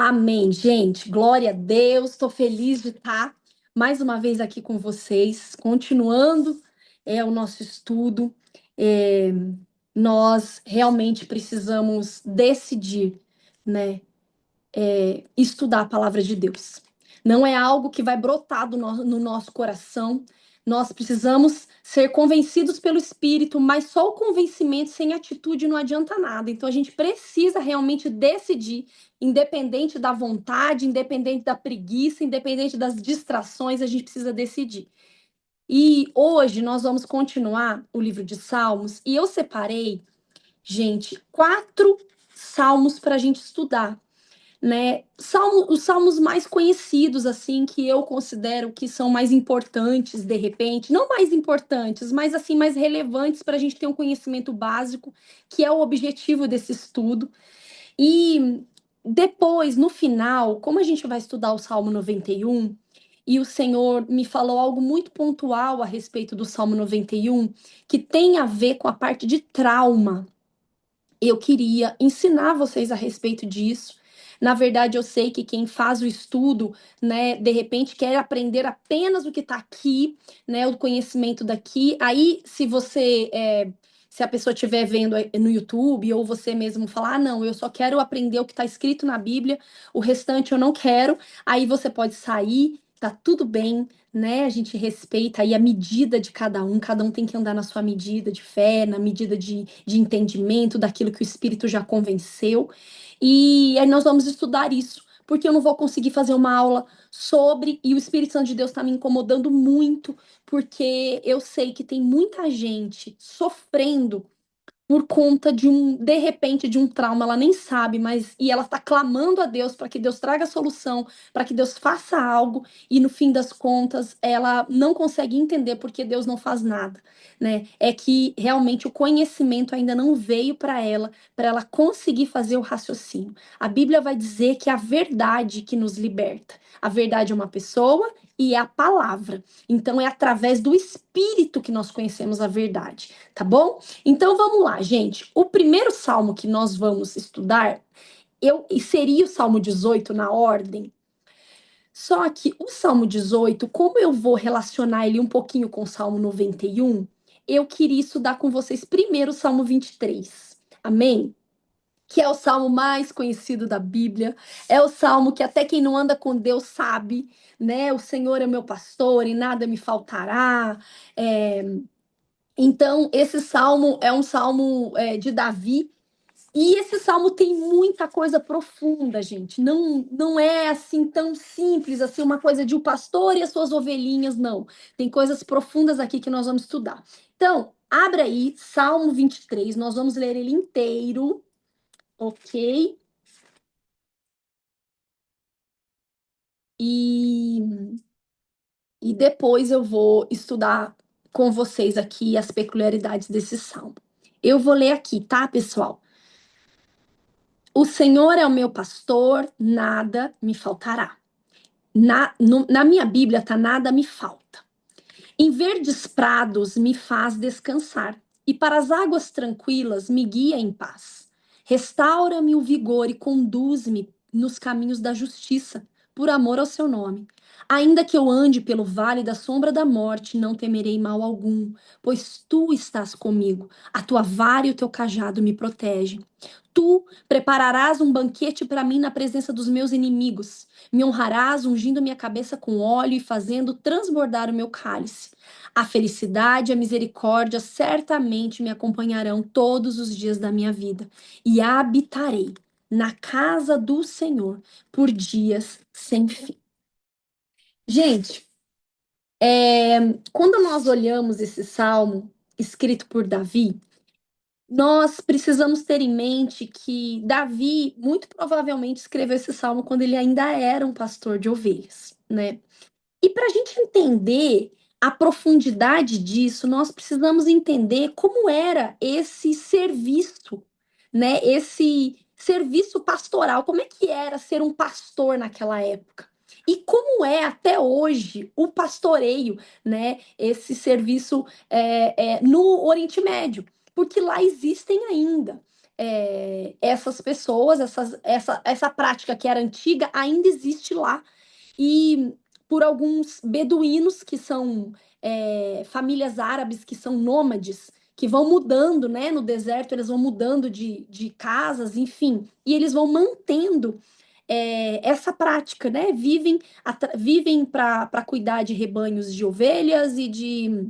Amém, gente. Glória a Deus. Estou feliz de estar mais uma vez aqui com vocês, continuando o nosso estudo. É, Nós realmente precisamos decidir, né, estudar a palavra de Deus. Não é algo que vai brotar no nosso coração. Nós precisamos ser convencidos pelo Espírito, mas só o convencimento sem atitude não adianta nada. Então a gente precisa realmente decidir, independente da vontade, independente da preguiça, independente das distrações, a gente precisa decidir. E hoje nós vamos continuar o livro de Salmos, e eu separei, gente, 4 salmos para a gente estudar, né? Os salmos mais conhecidos, assim, que eu considero que são mais importantes, de repente, não mais importantes, mas assim, mais relevantes para a gente ter um conhecimento básico, que é o objetivo desse estudo. E depois, no final, como a gente vai estudar o Salmo 91, e o Senhor me falou algo muito pontual a respeito do Salmo 91, que tem a ver com a parte de trauma. Eu queria ensinar vocês a respeito disso. Na verdade, eu sei que quem faz o estudo, né, de repente quer aprender apenas o que está aqui, né, o conhecimento daqui. Aí, se a pessoa estiver vendo no YouTube ou você mesmo falar, ah, não, eu só quero aprender o que está escrito na Bíblia, o restante eu não quero. Aí você pode sair, tá tudo bem, né? A gente respeita aí a medida de cada um tem que andar na sua medida de fé, na medida de entendimento daquilo que o Espírito já convenceu. E aí nós vamos estudar isso, porque eu não vou conseguir fazer uma aula sobre, e o Espírito Santo de Deus está me incomodando muito, porque eu sei que tem muita gente sofrendo por conta de repente, de um trauma, ela nem sabe, mas e ela está clamando a Deus para que Deus traga a solução, para que Deus faça algo, e no fim das contas, ela não consegue entender porque Deus não faz nada, né? É que realmente o conhecimento ainda não veio para ela conseguir fazer o raciocínio. A Bíblia vai dizer que é a verdade que nos liberta. A verdade é uma pessoa e é a palavra. Então é através do Espírito que nós conhecemos a verdade, tá bom? Então vamos lá, gente. O primeiro salmo que nós vamos estudar, e seria o Salmo 18 na ordem. Só que o Salmo 18, como eu vou relacionar ele um pouquinho com o Salmo 91, eu queria estudar com vocês primeiro o Salmo 23. Amém? Que é o salmo mais conhecido da Bíblia, é o salmo que até quem não anda com Deus sabe, né? O Senhor é meu pastor e nada me faltará. É, então, esse salmo é um salmo de Davi, e esse salmo tem muita coisa profunda, gente. Não é assim tão simples, assim, uma coisa de o pastor e as suas ovelhinhas, não. Tem coisas profundas aqui que nós vamos estudar. Então, abra aí, Salmo 23, nós vamos ler ele inteiro, ok? E, e depois eu vou estudar com vocês aqui as peculiaridades desse salmo. Eu vou ler aqui, tá, pessoal? O Senhor é o meu pastor, nada me faltará. Na minha Bíblia tá nada me falta. Em verdes prados me faz descansar, e para as águas tranquilas me guia em paz. Restaura-me o vigor e conduz-me nos caminhos da justiça, por amor ao seu nome. Ainda que eu ande pelo vale da sombra da morte, não temerei mal algum, pois tu estás comigo. A tua vara e o teu cajado me protegem. Tu prepararás um banquete para mim na presença dos meus inimigos. Me honrarás ungindo minha cabeça com óleo e fazendo transbordar o meu cálice. A felicidade e a misericórdia certamente me acompanharão todos os dias da minha vida, e habitarei na casa do Senhor por dias sem fim. Gente, quando nós olhamos esse salmo escrito por Davi, nós precisamos ter em mente que Davi muito provavelmente escreveu esse salmo quando ele ainda era um pastor de ovelhas, né? E para a gente entender a profundidade disso, nós precisamos entender como era esse serviço, né? Esse serviço pastoral, como é que era ser um pastor naquela época? E como é até hoje o pastoreio, né? Esse serviço no Oriente Médio, porque lá existem ainda. essas pessoas, essa prática que era antiga, ainda existe lá. E por alguns beduínos, que são famílias árabes, que são nômades, que vão mudando, né? No deserto, eles vão mudando de casas, enfim, e eles vão mantendo essa prática, né? Vivem para cuidar de rebanhos de ovelhas e de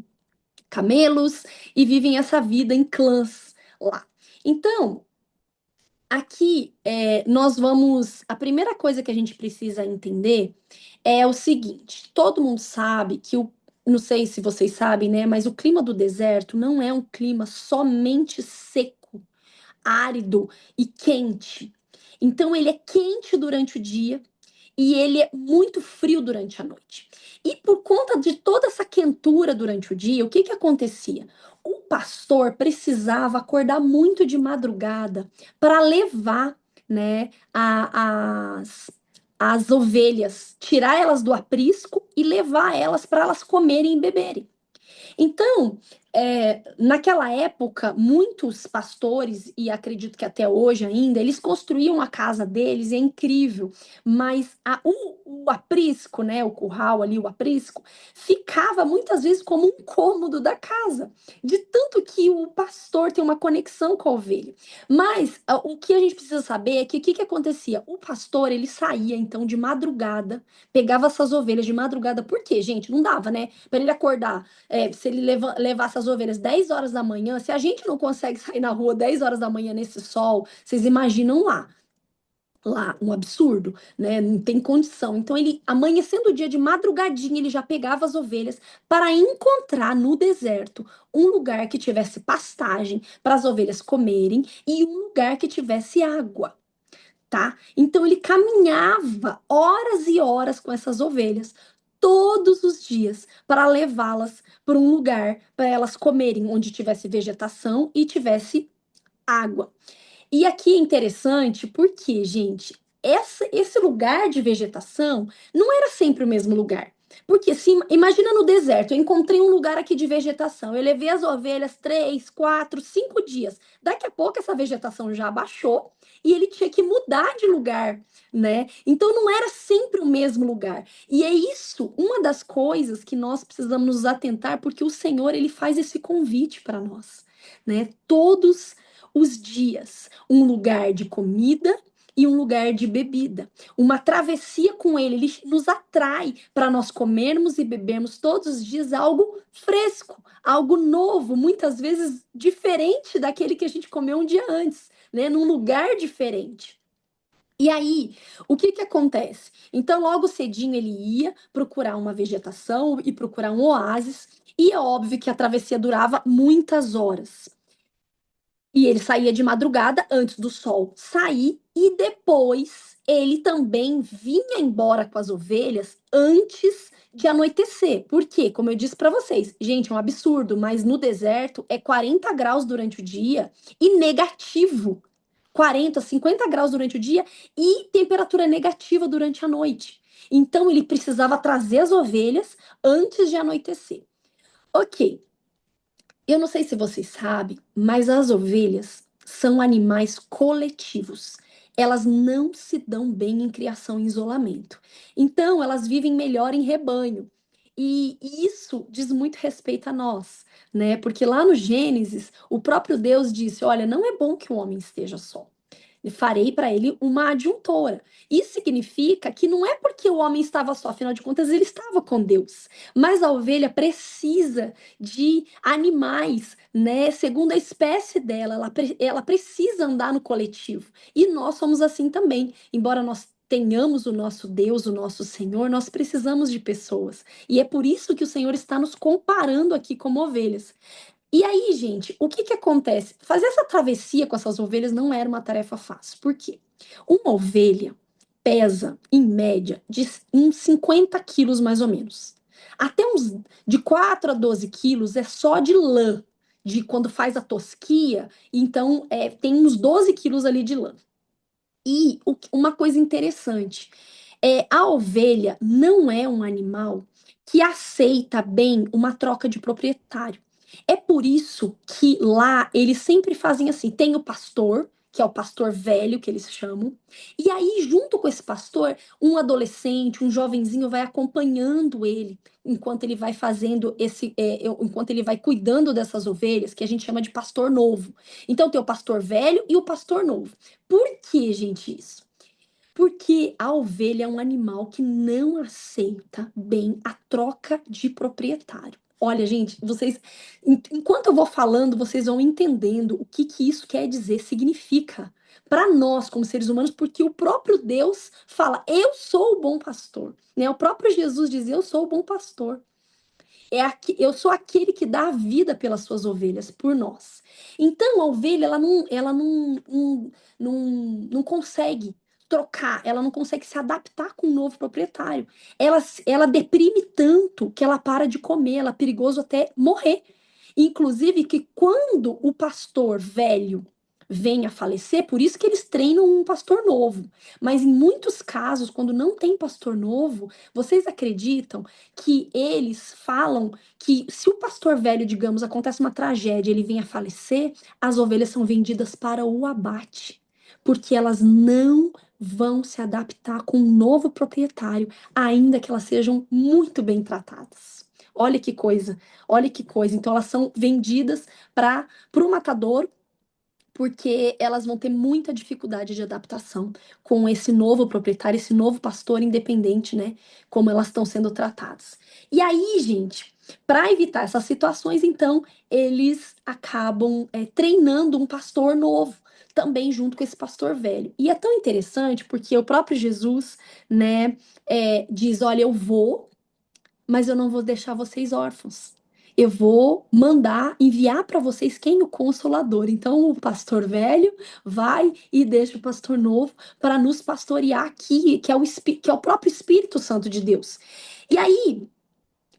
camelos, e vivem essa vida em clãs lá. Então, aqui nós vamos. A primeira coisa que a gente precisa entender é o seguinte: todo mundo sabe que o. Não sei se vocês sabem, né? Mas o clima do deserto não é um clima somente seco, árido e quente. Então, ele é quente durante o dia e ele é muito frio durante a noite. E por conta de toda essa quentura durante o dia, o que que acontecia? O pastor precisava acordar muito de madrugada para levar, né, as ovelhas, tirar elas do aprisco e levar elas para elas comerem e beberem. Então, naquela época, muitos pastores, e acredito que até hoje ainda, eles construíam a casa deles, é incrível, mas o aprisco, né, o curral ali, o aprisco, ficava muitas vezes como um cômodo da casa, de tanto que o pastor tem uma conexão com a ovelha. Mas o que a gente precisa saber é que o que que acontecia? O pastor, ele saía então de madrugada, pegava essas ovelhas de madrugada, por quê, gente? Não dava, né? Para ele acordar se ele levasse as ovelhas 10 horas da manhã, se a gente não consegue sair na rua 10 horas da manhã nesse sol, vocês imaginam lá. Lá, um absurdo, né? Não tem condição. Então, ele, amanhecendo o dia de madrugadinha, ele já pegava as ovelhas para encontrar no deserto um lugar que tivesse pastagem para as ovelhas comerem e um lugar que tivesse água, tá? Então ele caminhava horas e horas com essas ovelhas todos os dias para levá-las para um lugar para elas comerem onde tivesse vegetação e tivesse água. E aqui é interessante porque, gente, esse lugar de vegetação não era sempre o mesmo lugar. Porque se imagina no deserto, eu encontrei um lugar aqui de vegetação, eu levei as ovelhas 3, 4, 5 dias. Daqui a pouco essa vegetação já abaixou e ele tinha que mudar de lugar, né? Então não era sempre o mesmo lugar. E é isso, uma das coisas que nós precisamos nos atentar, porque o Senhor, ele faz esse convite para nós, né? Todos os dias, um lugar de comida e um lugar de bebida. Uma travessia com ele, ele nos atrai para nós comermos e bebermos todos os dias algo fresco, algo novo, muitas vezes diferente daquele que a gente comeu um dia antes, né? Num lugar diferente. E aí, o que que acontece? Então, logo cedinho ele ia procurar uma vegetação e procurar um oásis, e é óbvio que a travessia durava muitas horas. E ele saía de madrugada antes do sol sair e depois ele também vinha embora com as ovelhas antes de anoitecer. Por quê? Como eu disse para vocês, gente, é um absurdo, mas no deserto é 40 graus durante o dia e negativo. 40, 50 graus durante o dia e temperatura negativa durante a noite. Então ele precisava trazer as ovelhas antes de anoitecer. Ok, eu não sei se vocês sabem, mas as ovelhas são animais coletivos. Elas não se dão bem em criação em isolamento. Então, elas vivem melhor em rebanho. E isso diz muito respeito a nós, né? Porque lá no Gênesis, o próprio Deus disse: Olha, não é bom que o homem esteja só. Farei para ele uma adjuntora. Isso significa que não é porque o homem estava só, afinal de contas, ele estava com Deus. Mas a ovelha precisa de animais, né? Segundo a espécie dela, ela precisa andar no coletivo. E nós somos assim também. Embora nós tenhamos o nosso Deus, o nosso Senhor, nós precisamos de pessoas. E é por isso que o Senhor está nos comparando aqui como ovelhas. E aí, gente, o que que acontece? Fazer essa travessia com essas ovelhas não era uma tarefa fácil. Por quê? Uma ovelha pesa, em média, de uns 50 quilos mais ou menos. Até uns de 4 a 12 quilos é só de lã, de quando faz a tosquia, então tem uns 12 quilos ali de lã. E uma coisa interessante, a ovelha não é um animal que aceita bem uma troca de proprietário. É por isso que lá eles sempre fazem assim: tem o pastor que é o pastor velho, que eles chamam. E aí, junto com esse pastor, um adolescente, um jovenzinho vai acompanhando ele enquanto ele vai fazendo enquanto ele vai cuidando dessas ovelhas, que a gente chama de pastor novo. Então tem o pastor velho e o pastor novo. Por que, gente, isso? Porque a ovelha é um animal que não aceita bem a troca de proprietário. Olha, gente, enquanto eu vou falando, vocês vão entendendo o que que isso quer dizer, significa para nós como seres humanos, porque o próprio Deus fala: "Eu sou o bom pastor", né? O próprio Jesus diz: "Eu sou o bom pastor". Eu sou aquele que dá a vida pelas suas ovelhas, por nós. Então, a ovelha, ela não consegue trocar, ela não consegue se adaptar com um novo proprietário. Ela deprime tanto que ela para de comer, ela é perigoso até morrer. Inclusive, que quando o pastor velho vem a falecer, por isso que eles treinam um pastor novo. Mas em muitos casos, quando não tem pastor novo, vocês acreditam que eles falam que se o pastor velho, digamos, acontece uma tragédia, ele vem a falecer, as ovelhas são vendidas para o abate, porque elas não vão se adaptar com um novo proprietário, ainda que elas sejam muito bem tratadas. Olha que coisa, olha que coisa. Então elas são vendidas para o matador porque elas vão ter muita dificuldade de adaptação com esse novo proprietário, esse novo pastor independente, né? Como elas estão sendo tratadas. E aí, gente, para evitar essas situações, então, eles acabam treinando um pastor novo. Também junto com esse pastor velho. E é tão interessante porque o próprio Jesus, né, diz: Olha, eu vou, mas eu não vou deixar vocês órfãos. Eu vou mandar enviar para vocês quem? O Consolador. Então, o pastor velho vai e deixa o pastor novo para nos pastorear aqui, que é o próprio Espírito Santo de Deus. E aí,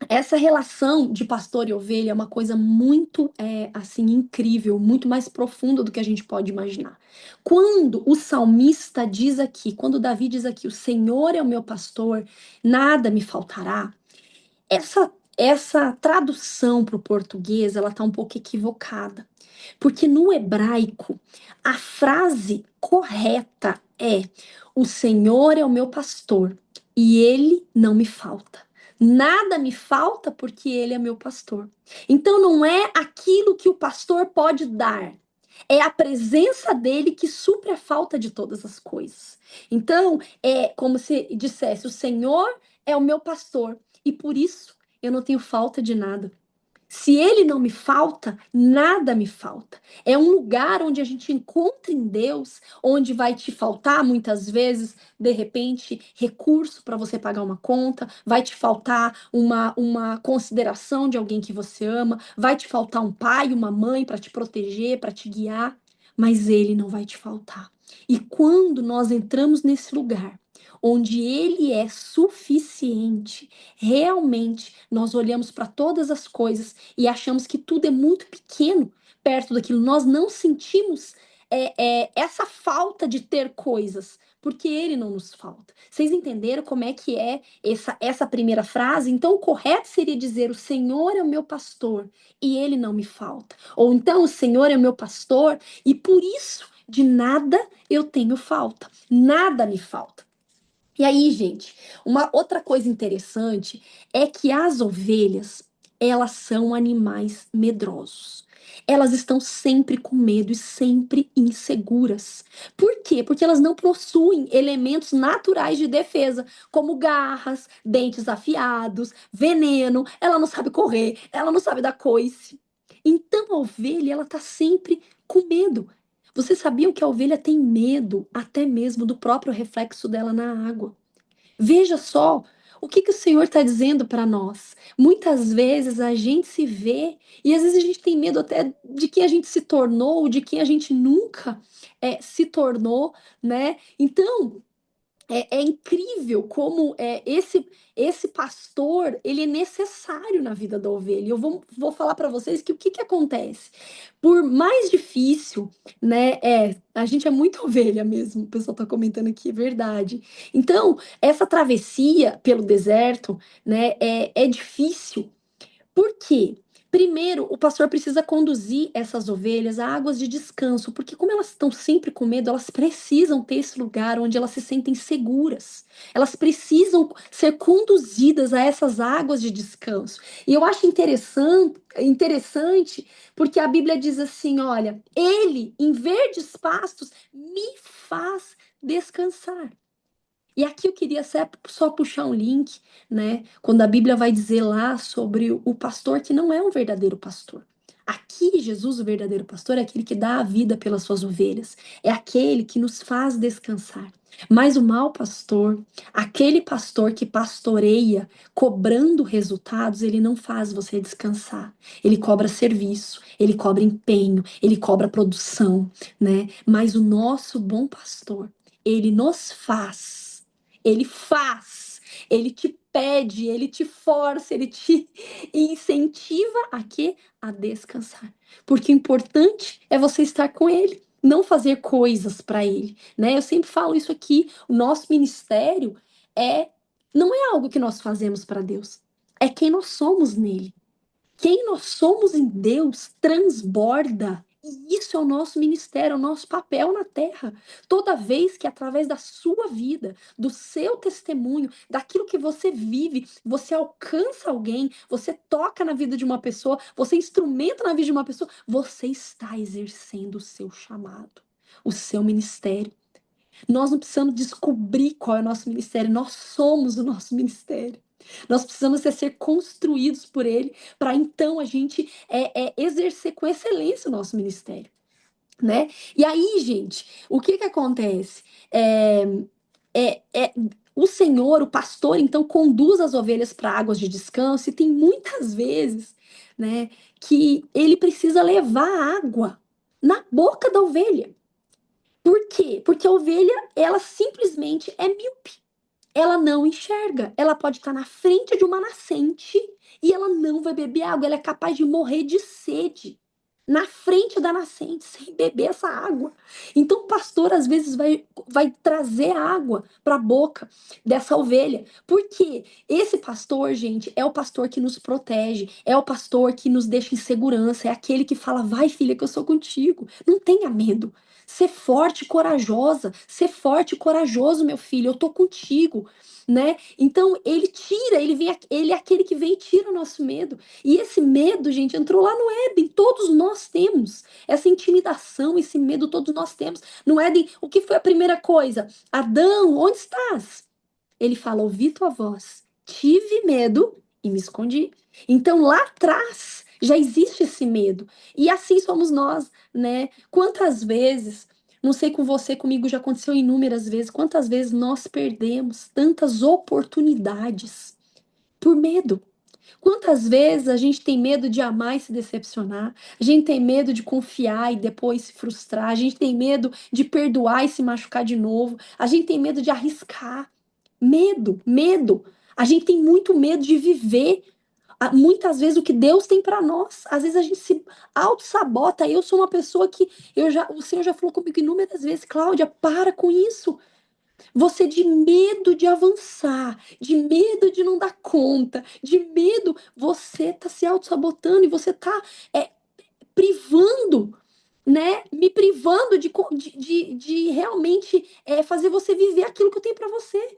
essa relação de pastor e ovelha é uma coisa muito, assim, incrível, muito mais profunda do que a gente pode imaginar. Quando o salmista diz aqui, quando Davi diz aqui, o Senhor é o meu pastor, nada me faltará. Essa tradução para o português, ela está um pouco equivocada. Porque no hebraico, a frase correta é: O Senhor é o meu pastor e ele não me falta. Nada me falta porque ele é meu pastor. Então não é aquilo que o pastor pode dar, é a presença dele que supre a falta de todas as coisas. Então, é como se dissesse: O Senhor é o meu pastor e por isso eu não tenho falta de nada. Se ele não me falta, nada me falta. É um lugar onde a gente encontra em Deus, onde vai te faltar muitas vezes, de repente, recurso para você pagar uma conta, vai te faltar uma consideração de alguém que você ama, vai te faltar um pai, uma mãe para te proteger, para te guiar, mas ele não vai te faltar. E quando nós entramos nesse lugar, onde ele é suficiente, realmente nós olhamos para todas as coisas e achamos que tudo é muito pequeno perto daquilo. Nós não sentimos essa falta de ter coisas, porque ele não nos falta. Vocês entenderam como é que é essa primeira frase? Então, o correto seria dizer: O Senhor é o meu pastor e ele não me falta. Ou então, o Senhor é o meu pastor e por isso de nada eu tenho falta. Nada me falta. E aí, gente, uma outra coisa interessante é que as ovelhas, elas são animais medrosos. Elas estão sempre com medo e sempre inseguras. Por quê? Porque elas não possuem elementos naturais de defesa, como garras, dentes afiados, veneno. Ela não sabe correr, ela não sabe dar coice. Então a ovelha, ela tá sempre com medo. Vocês sabiam que a ovelha tem medo até mesmo do próprio reflexo dela na água? Veja só o que que o Senhor está dizendo para nós. Muitas vezes a gente se vê e às vezes a gente tem medo até de quem a gente se tornou, de quem a gente nunca se tornou, né? Então, é incrível como esse pastor ele é necessário na vida da ovelha. Eu vou falar para vocês que o que, que acontece. Por mais difícil, né? A gente é muito ovelha mesmo. O pessoal está comentando aqui, é verdade. Então, essa travessia pelo deserto, né? É difícil. Por quê? Primeiro, o pastor precisa conduzir essas ovelhas a águas de descanso, porque como elas estão sempre com medo, elas precisam ter esse lugar onde elas se sentem seguras. Elas precisam ser conduzidas a essas águas de descanso. E eu acho interessante, porque a Bíblia diz assim, olha, ele em verdes pastos me faz descansar. E aqui eu queria só puxar um link, né? Quando a Bíblia vai dizer lá sobre o pastor que não é um verdadeiro pastor. Aqui, Jesus, o verdadeiro pastor, é aquele que dá a vida pelas suas ovelhas, é aquele que nos faz descansar. Mas o mau pastor, aquele pastor que pastoreia cobrando resultados, ele não faz você descansar. Ele cobra serviço, ele cobra empenho, ele cobra produção, né? Mas o nosso bom pastor, ele nos faz, ele faz, ele te pede, ele te força, ele te incentiva a quê? A descansar. Porque o importante é você estar com ele, não fazer coisas para ele, né? Eu sempre falo isso aqui, o nosso ministério é não é algo que nós fazemos para Deus, é quem nós somos nele. Quem nós somos em Deus transborda. E isso é o nosso ministério, é o nosso papel na terra. Toda vez que, através da sua vida, do seu testemunho, daquilo que você vive, você alcança alguém, você toca na vida de uma pessoa, você instrumenta na vida de uma pessoa, você está exercendo o seu chamado, o seu ministério. Nós não precisamos descobrir qual é o nosso ministério, nós somos o nosso ministério. Nós precisamos ser construídos por ele para então a gente exercer com excelência o nosso ministério, né? E aí, gente, o que que acontece? É, o Senhor, o pastor, então conduz as ovelhas para águas de descanso e tem muitas vezes, né, que ele precisa levar água na boca da ovelha. Por quê? Porque a ovelha, ela simplesmente é míope. Ela não enxerga. Ela pode estar na frente de uma nascente e ela não vai beber água. Ela é capaz de morrer de sede na frente da nascente sem beber essa água. Então o pastor às vezes vai trazer água para a boca dessa ovelha. Porque esse pastor, gente, é o pastor que nos protege, é o pastor que nos deixa em segurança, é aquele que fala: vai, filha, que eu sou contigo. Não tenha medo. Ser forte e corajosa, ser forte e corajoso, meu filho, eu tô contigo, né? Então ele tira, ele é aquele que vem e tira o nosso medo. E esse medo, gente, entrou lá no Éden. Todos nós temos essa intimidação, esse medo, todos nós temos. No Éden, o que foi a primeira coisa? Adão, onde estás? Ele fala: ouvi tua voz, tive medo e me escondi. Então lá atrás já existe esse medo. E assim somos nós, né? Quantas vezes, não sei com você, comigo já aconteceu inúmeras vezes, quantas vezes nós perdemos tantas oportunidades por medo. Quantas vezes a gente tem medo de amar e se decepcionar? A gente tem medo de confiar e depois se frustrar. A gente tem medo de perdoar e se machucar de novo. A gente tem medo de arriscar. Medo, medo. A gente tem muito medo de viver muitas vezes o que Deus tem para nós. Às vezes a gente se auto-sabota. Eu sou uma pessoa que o Senhor já falou comigo inúmeras vezes: Cláudia, para com isso. Você de medo de avançar, de medo de não dar conta, de medo, você tá se auto-sabotando e você tá é, privando, né? Me privando de realmente fazer você viver aquilo que eu tenho para você.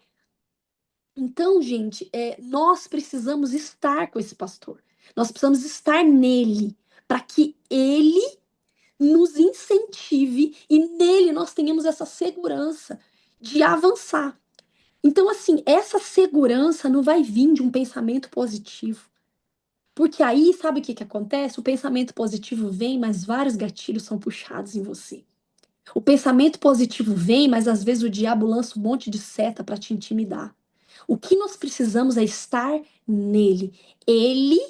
Então, gente, nós precisamos estar com esse pastor. Nós precisamos estar nele para que ele nos incentive e nele nós tenhamos essa segurança de avançar. Então, assim, essa segurança não vai vir de um pensamento positivo. Porque aí, sabe o que que acontece? O pensamento positivo vem, mas vários gatilhos são puxados em você. O pensamento positivo vem, mas às vezes o diabo lança um monte de seta para te intimidar. O que nós precisamos é estar nele. Ele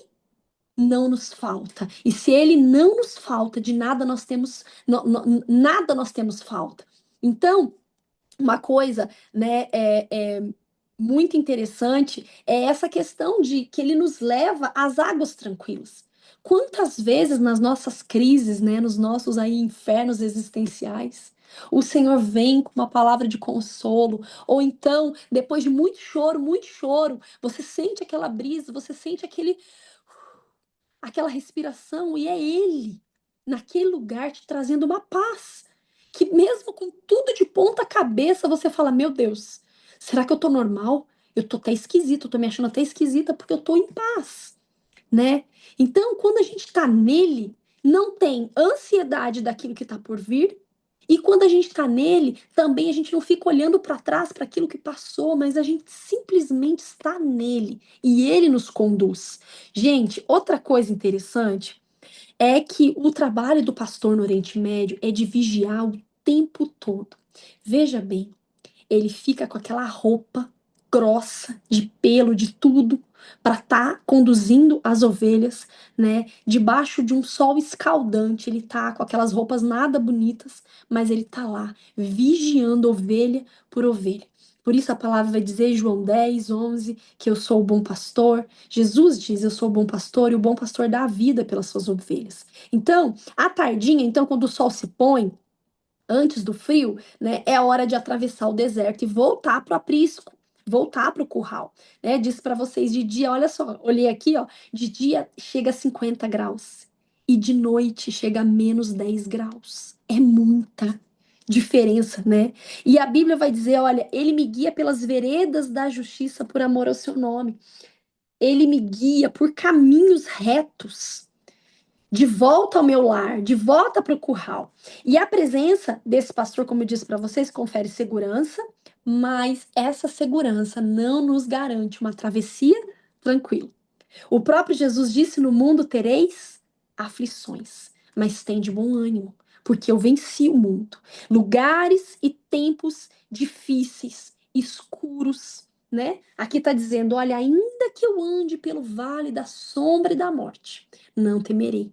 não nos falta. E se ele não nos falta, de nada nós temos, nada nós temos falta. Então, uma coisa, né, muito interessante é essa questão de que ele nos leva às águas tranquilas. Quantas vezes nas nossas crises, né, nos nossos aí infernos existenciais, o Senhor vem com uma palavra de consolo, ou então, depois de muito choro, você sente aquela brisa, você sente aquele aquela respiração, e é Ele, naquele lugar, te trazendo uma paz. Que mesmo com tudo de ponta cabeça, você fala: Meu Deus, será que eu tô normal? Eu tô até esquisita, eu tô me achando até esquisita porque eu tô em paz, né? Então, quando a gente tá nele, não tem ansiedade daquilo que tá por vir. E quando a gente tá nele, também a gente não fica olhando para trás para aquilo que passou, mas a gente simplesmente está nele e ele nos conduz. Gente, outra coisa interessante é que o trabalho do pastor no Oriente Médio é de vigiar o tempo todo. Veja bem, ele fica com aquela roupa grossa, de pelo, de tudo, para estar conduzindo as ovelhas, né? Debaixo de um sol escaldante, ele tá com aquelas roupas nada bonitas, mas ele tá lá, vigiando ovelha por ovelha. Por isso a palavra vai dizer, João 10, 11, que eu sou o bom pastor. Jesus diz, eu sou o bom pastor, e o bom pastor dá a vida pelas suas ovelhas. Então, à tardinha, então, quando o sol se põe, antes do frio, né, é a hora de atravessar o deserto e voltar para o aprisco, voltar para o curral, né? Disse para vocês de dia, olha só, olhei aqui, ó, de dia chega a 50 graus e de noite chega a menos 10 graus. É muita diferença, né? E a Bíblia vai dizer, olha, ele me guia pelas veredas da justiça por amor ao seu nome. Ele me guia por caminhos retos de volta ao meu lar, de volta para o curral. E a presença desse pastor, como eu disse para vocês, confere segurança, mas essa segurança não nos garante uma travessia tranquila. O próprio Jesus disse: No mundo tereis aflições, mas tem de bom ânimo, porque eu venci o mundo. Lugares e tempos difíceis, escuros, né? Aqui está dizendo: olha, ainda que eu ande pelo vale da sombra e da morte, não temerei.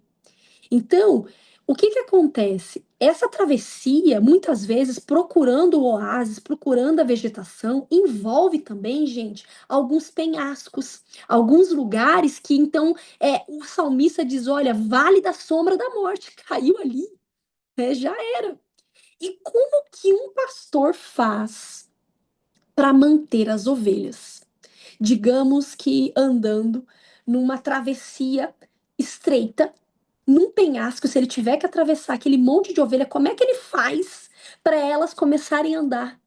Então, o que que acontece? Essa travessia, muitas vezes, procurando o oásis, procurando a vegetação, envolve também, gente, alguns penhascos, alguns lugares que, então, o salmista diz: olha, vale da sombra da morte, caiu ali, né? Já era. E como que um pastor faz para manter as ovelhas? Digamos que andando numa travessia estreita, num penhasco, se ele tiver que atravessar aquele monte de ovelha, como é que ele faz para elas começarem a andar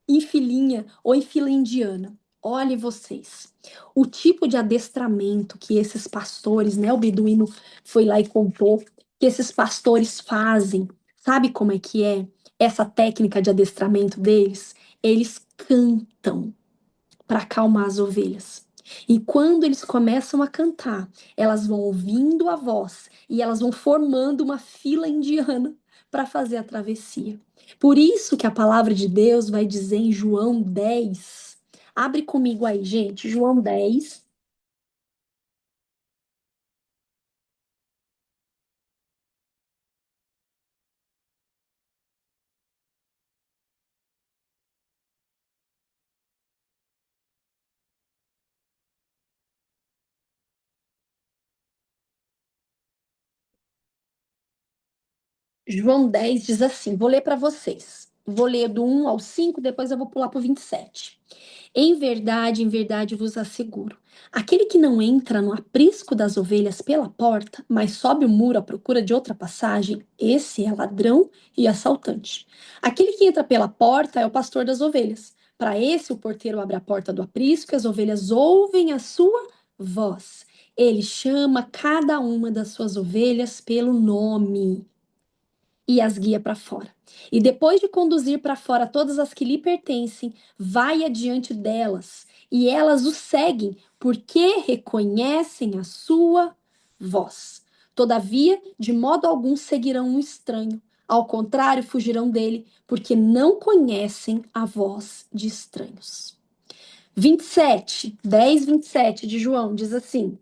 em filinha ou em fila indiana? Olhe vocês, o tipo de adestramento que esses pastores, né, o beduíno foi lá e contou, que esses pastores fazem, sabe como é que é? Essa técnica de adestramento deles? Eles cantam para acalmar as ovelhas. E quando eles começam a cantar, elas vão ouvindo a voz e elas vão formando uma fila indiana para fazer a travessia. Por isso que a palavra de Deus vai dizer em João 10. Abre comigo aí, gente, João 10. João 10 diz assim: vou ler para vocês. Vou ler do 1 ao 5, depois eu vou pular para o 27. Em verdade vos asseguro: aquele que não entra no aprisco das ovelhas pela porta, mas sobe o muro à procura de outra passagem, esse é ladrão e assaltante. Aquele que entra pela porta é o pastor das ovelhas. Para esse, o porteiro abre a porta do aprisco e as ovelhas ouvem a sua voz. Ele chama cada uma das suas ovelhas pelo nome e as guia para fora. E depois de conduzir para fora todas as que lhe pertencem, vai adiante delas, e elas o seguem, porque reconhecem a sua voz. Todavia, de modo algum seguirão um estranho. Ao contrário, fugirão dele, porque não conhecem a voz de estranhos. 27, 10, 27 de João diz assim: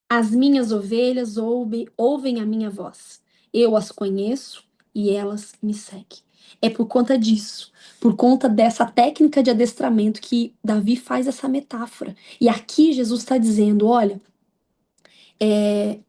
As minhas ovelhas ouvem a minha voz. Eu as conheço e elas me seguem. É por conta disso, por conta dessa técnica de adestramento que Davi faz essa metáfora. E aqui Jesus está dizendo: olha,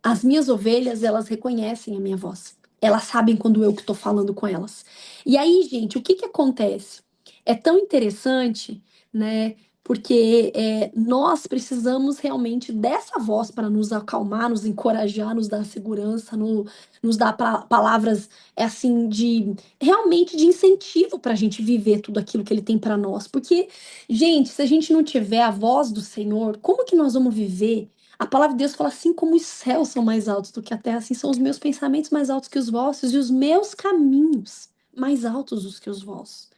as minhas ovelhas, elas reconhecem a minha voz. Elas sabem quando eu que estou falando com elas. E aí, gente, o que que acontece? É tão interessante, né? porque nós precisamos realmente dessa voz para nos acalmar, nos encorajar, nos dar segurança, nos dar palavras assim de realmente de incentivo para a gente viver tudo aquilo que Ele tem para nós. Porque, gente, se a gente não tiver a voz do Senhor, como que nós vamos viver? A palavra de Deus fala assim como os céus são mais altos do que a terra, assim são os meus pensamentos mais altos que os vossos e os meus caminhos mais altos do que os vossos.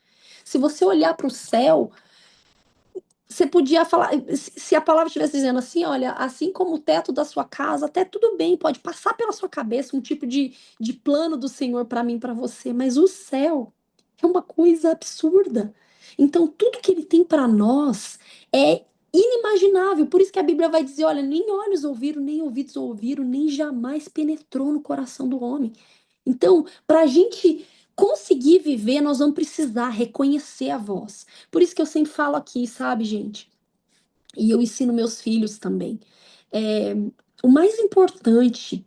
Se você olhar para o céu, você podia falar, se a palavra estivesse dizendo assim, olha, assim como o teto da sua casa, até tudo bem, pode passar pela sua cabeça um tipo de plano do Senhor para mim, para você, mas o céu é uma coisa absurda. Então, tudo que ele tem para nós é inimaginável. Por isso que a Bíblia vai dizer, olha, nem olhos ouviram, nem ouvidos ouviram, nem jamais penetrou no coração do homem. Então, para a gente conseguir viver, nós vamos precisar reconhecer a voz. Por isso que eu sempre falo aqui, sabe, gente? E eu ensino meus filhos também. É, o mais importante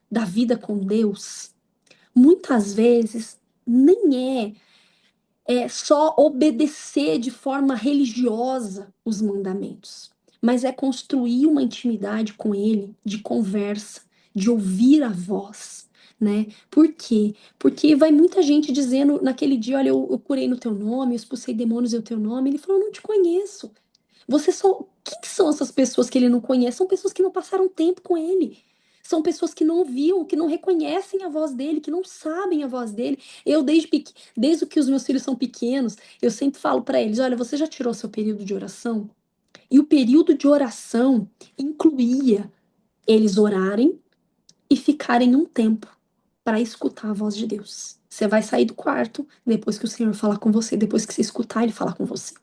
da vida com Deus, muitas vezes, nem é só obedecer de forma religiosa os mandamentos, mas é construir uma intimidade com Ele, de conversa, de ouvir a voz, né? Por quê? Porque vai muita gente dizendo naquele dia, olha, eu curei no teu nome, eu expulsei demônios em teu nome. Ele falou, eu não te conheço. Você só. Quem que são essas pessoas que ele não conhece? São pessoas que não passaram tempo com ele. São pessoas que não ouviam, que não reconhecem a voz dele, que não sabem a voz dele. Eu, desde que os meus filhos são pequenos, eu sempre falo para eles: olha, você já tirou seu período de oração? E o período de oração incluía eles orarem e ficarem um tempo para escutar a voz de Deus. Você vai sair do quarto depois que o Senhor falar com você, depois que você escutar ele falar com você.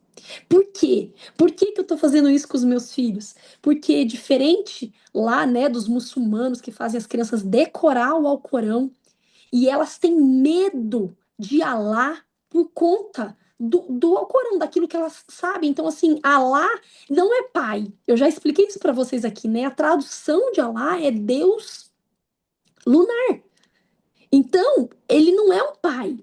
Por quê? Por que que eu tô fazendo isso com os meus filhos? Porque diferente lá, né, dos muçulmanos que fazem as crianças decorar o Alcorão e elas têm medo de Alá por conta do Alcorão, daquilo que elas sabem. Então, assim, Alá não é pai. Eu já expliquei isso para vocês aqui, né? A tradução de Alá é Deus lunar. Então, ele não é um pai.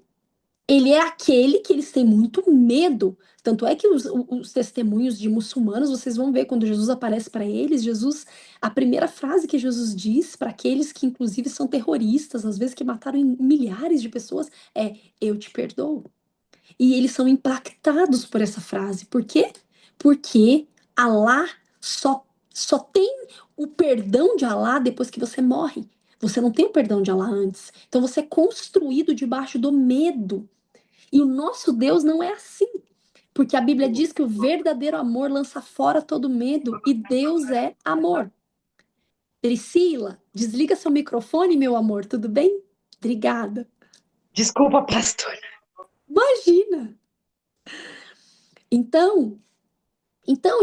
Ele é aquele que eles têm muito medo. Tanto é que os testemunhos de muçulmanos, vocês vão ver quando Jesus aparece para eles, Jesus, a primeira frase que Jesus diz para aqueles que inclusive são terroristas, às vezes que mataram milhares de pessoas, é: eu te perdoo. E eles são impactados por essa frase. Por quê? Porque Alá só tem o perdão de Alá depois que você morre. Você não tem o perdão de Alá antes. Então você é construído debaixo do medo. E o nosso Deus não é assim. Porque a Bíblia diz que o verdadeiro amor lança fora todo medo e Deus é amor. Priscila, desliga seu microfone, meu amor, tudo bem? Obrigada. Desculpa, pastor. Imagina. Então,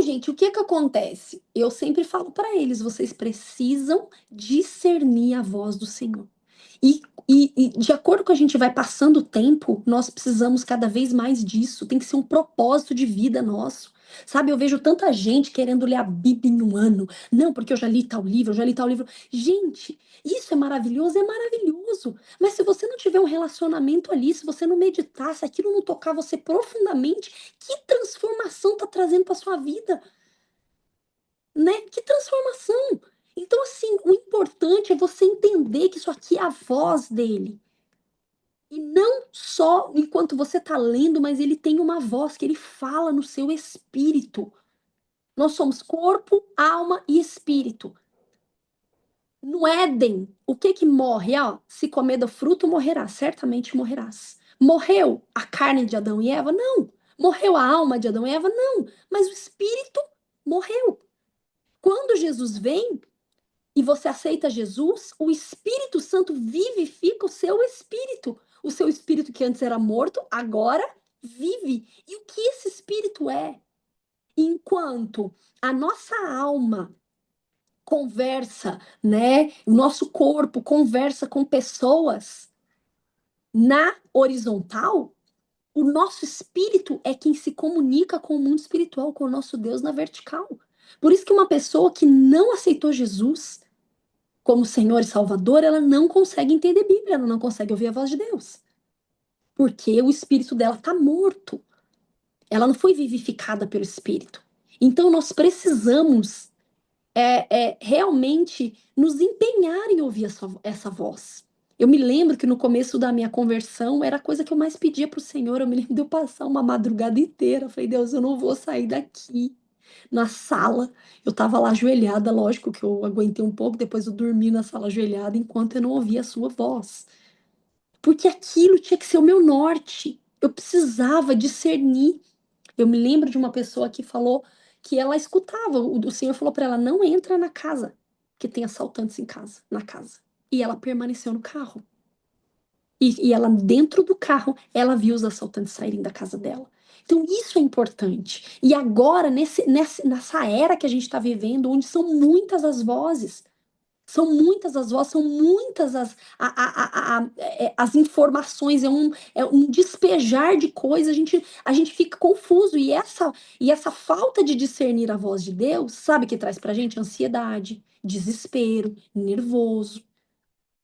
gente, o que que acontece? Eu sempre falo para eles, vocês precisam discernir a voz do Senhor. E, e de acordo com a gente vai passando o tempo, nós precisamos cada vez mais disso. Tem que ser um propósito de vida nosso. Sabe, eu vejo tanta gente querendo ler a Bíblia em um ano. Não, porque eu já li tal livro, eu já li tal livro. Gente, isso é maravilhoso. Mas se você não tiver um relacionamento ali, se você não meditar, se aquilo não tocar você profundamente, que transformação tá trazendo para sua vida? Né? Que transformação! Então, assim, o importante é você entender que isso aqui é a voz dele. E não só enquanto você está lendo, mas ele tem uma voz que ele fala no seu espírito. Nós somos corpo, alma e espírito. No Éden, o que que morre? Ah, se comer do fruto, morrerás, certamente morrerás. Morreu a carne de Adão e Eva? Não. Morreu a alma de Adão e Eva? Não. Mas o espírito morreu. Quando Jesus vem, e você aceita Jesus, o Espírito Santo vivifica o seu espírito. O seu espírito que antes era morto, agora vive. E o que esse espírito é? Enquanto a nossa alma conversa, né? O nosso corpo conversa com pessoas na horizontal, o nosso espírito é quem se comunica com o mundo espiritual, com o nosso Deus na vertical. Por isso que uma pessoa que não aceitou Jesus como Senhor e Salvador, ela não consegue entender Bíblia, ela não consegue ouvir a voz de Deus. Porque o espírito dela está morto. ela não foi vivificada pelo Espírito. Então nós precisamos realmente nos empenhar em ouvir essa voz. Eu me lembro que no começo da minha conversão era a coisa que eu mais pedia para o Senhor. Eu me lembro de eu passar uma madrugada inteira. Eu falei, Deus, eu não vou sair daqui na sala. Eu estava lá ajoelhada, lógico que eu aguentei um pouco, depois eu dormi na sala ajoelhada enquanto eu não ouvia a sua voz. Porque aquilo tinha que ser o meu norte. Eu precisava discernir. Eu me lembro de uma pessoa que falou que ela escutava, o Senhor falou para ela: não entra na casa, que tem assaltantes em casa, na casa. E ela permaneceu no carro. E ela, dentro do carro, ela viu os assaltantes saírem da casa dela. Então, isso é importante. E agora, nessa era que a gente está vivendo, onde são muitas as vozes, são muitas as vozes, são muitas as informações, é um despejar de coisas, a gente fica confuso. E essa falta de discernir a voz de Deus, sabe que traz pra gente ansiedade, desespero, nervoso.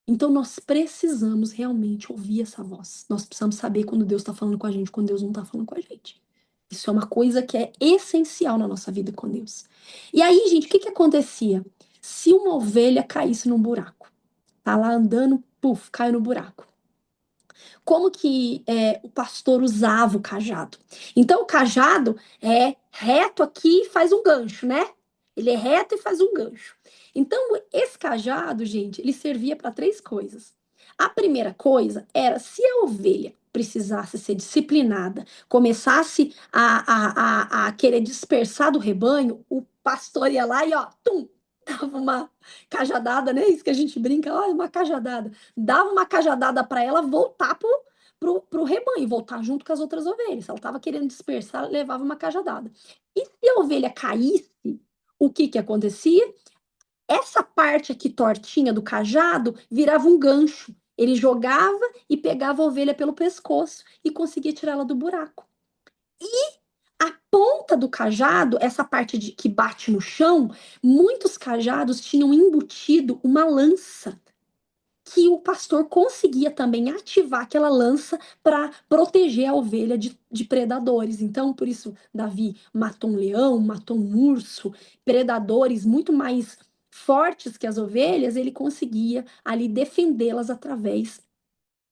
Então nós precisamos realmente ouvir essa voz. Nós precisamos saber quando Deus está falando com a gente, quando Deus não está falando com a gente. Isso é uma coisa que é essencial na nossa vida com Deus. E aí, gente, o que que acontecia? Se uma ovelha caísse num buraco, tá lá andando, puf, caiu no buraco. Como que o pastor usava o cajado? Então, o cajado é reto aqui e faz um gancho, né? Ele é reto e faz um gancho. Então, esse cajado, gente, ele servia para três coisas. A primeira coisa era se a ovelha precisasse ser disciplinada, começasse a querer dispersar do rebanho, o pastor ia lá e, ó, tum, dava uma cajadada, né? Isso que a gente brinca, olha, uma cajadada. Dava uma cajadada para ela voltar pro rebanho, voltar junto com as outras ovelhas. Se ela estava querendo dispersar, levava uma cajadada. E se a ovelha caísse, o que que acontecia? Essa parte aqui tortinha do cajado virava um gancho. Ele jogava e pegava a ovelha pelo pescoço e conseguia tirá-la do buraco. A ponta do cajado, essa parte que bate no chão, muitos cajados tinham embutido uma lança que o pastor conseguia também ativar aquela lança para proteger a ovelha de predadores. Então, por isso, Davi matou um leão, matou um urso, predadores muito mais fortes que as ovelhas, ele conseguia ali defendê-las através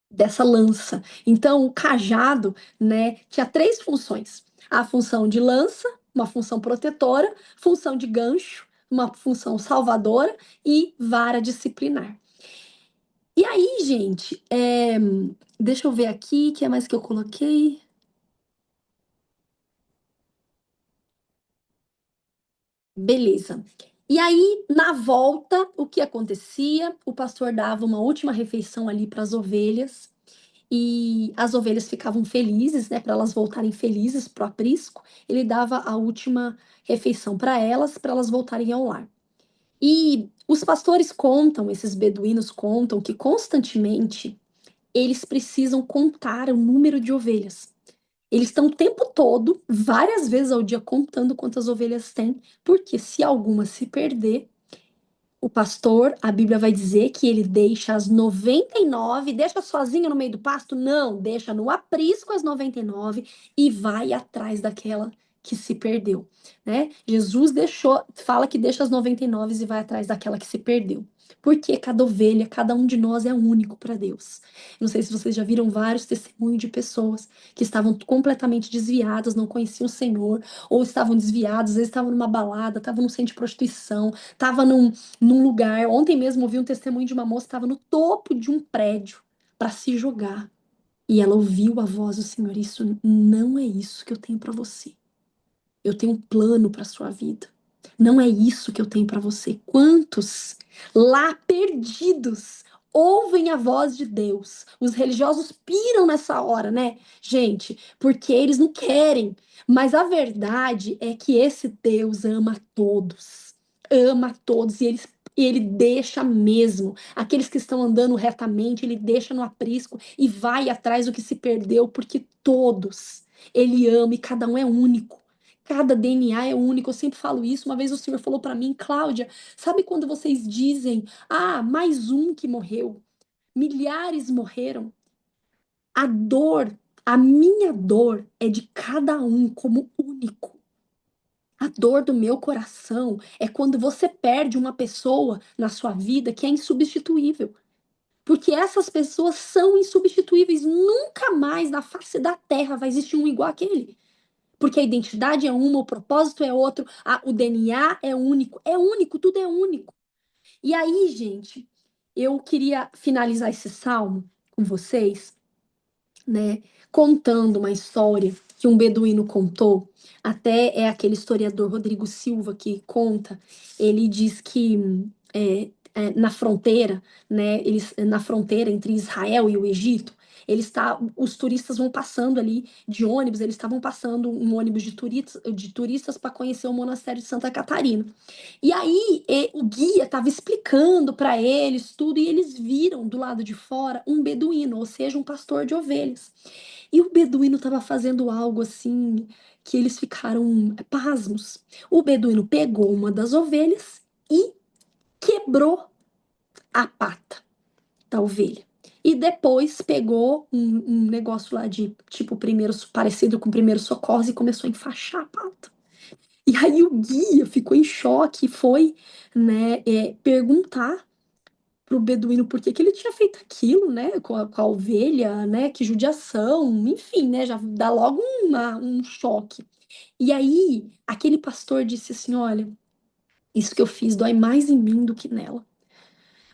dessa lança. Então, o cajado, né, tinha três funções: a função de lança, uma função protetora, função de gancho, uma função salvadora e vara disciplinar. E aí, gente, deixa eu ver aqui, o que é mais que eu coloquei? Beleza. E aí, na volta, o que acontecia? O pastor dava uma última refeição ali para as ovelhas, e as ovelhas ficavam felizes, né, para elas voltarem felizes para o aprisco. Ele dava a última refeição para elas voltarem ao lar. E os pastores contam, esses beduínos contam que constantemente eles precisam contar o número de ovelhas. Eles estão o tempo todo, várias vezes ao dia, contando quantas ovelhas tem, porque se alguma se perder, o pastor, a Bíblia vai dizer que ele deixa as 99, deixa sozinho no meio do pasto? Não, deixa no aprisco as 99 e vai atrás daquela que se perdeu, né? Jesus deixou, fala que deixa as 99 e vai atrás daquela que se perdeu. Porque cada ovelha, cada um de nós é único para Deus. Não sei se vocês já viram vários testemunhos de pessoas que estavam completamente desviadas, não conheciam o Senhor, ou estavam desviadas, às vezes estavam numa balada, estavam num centro de prostituição, estavam num lugar. Ontem mesmo ouvi um testemunho de uma moça que estava no topo de um prédio para se jogar. E ela ouviu a voz do Senhor. Isso não é isso que eu tenho para você. Eu tenho um plano para sua vida. Não é isso que eu tenho para você. Quantos lá perdidos ouvem a voz de Deus? Os religiosos piram nessa hora, né, gente? Porque eles não querem. Mas a verdade é que esse Deus ama todos. Ama todos e ele deixa mesmo. Aqueles que estão andando retamente, ele deixa no aprisco e vai atrás do que se perdeu, porque todos ele ama e cada um é único. Cada DNA é único, eu sempre falo isso. Uma vez o senhor falou para mim, Cláudia, sabe quando vocês dizem, ah, mais um que morreu, milhares morreram? A dor, A minha dor é de cada um como único. A dor do meu coração é quando você perde uma pessoa na sua vida que é insubstituível. Porque essas pessoas são insubstituíveis. Nunca mais na face da terra vai existir um igual àquele. Porque a identidade é uma, o propósito é outro, o DNA é único, tudo é único. E aí, gente, eu queria finalizar esse salmo com vocês, né, contando uma história que um beduíno contou. Até é aquele historiador Rodrigo Silva que conta. Ele diz que na fronteira, né, na fronteira entre Israel e o Egito, os turistas vão passando ali de ônibus, eles estavam passando um ônibus de turistas para conhecer o monastério de Santa Catarina. E aí o guia estava explicando para eles tudo e eles viram do lado de fora um beduíno, ou seja, um pastor de ovelhas. E o beduíno estava fazendo algo assim que eles ficaram pasmos. O beduíno pegou uma das ovelhas e quebrou a pata da ovelha. E depois pegou um negócio lá de tipo primeiro parecido com primeiro socorro e começou a enfaixar a pata. E aí o guia ficou em choque e foi, né, perguntar pro beduíno por que que ele tinha feito aquilo, né, com a ovelha, né, que judiação, enfim, né, já dá logo um choque. E aí aquele pastor disse assim, olha, isso que eu fiz dói mais em mim do que nela.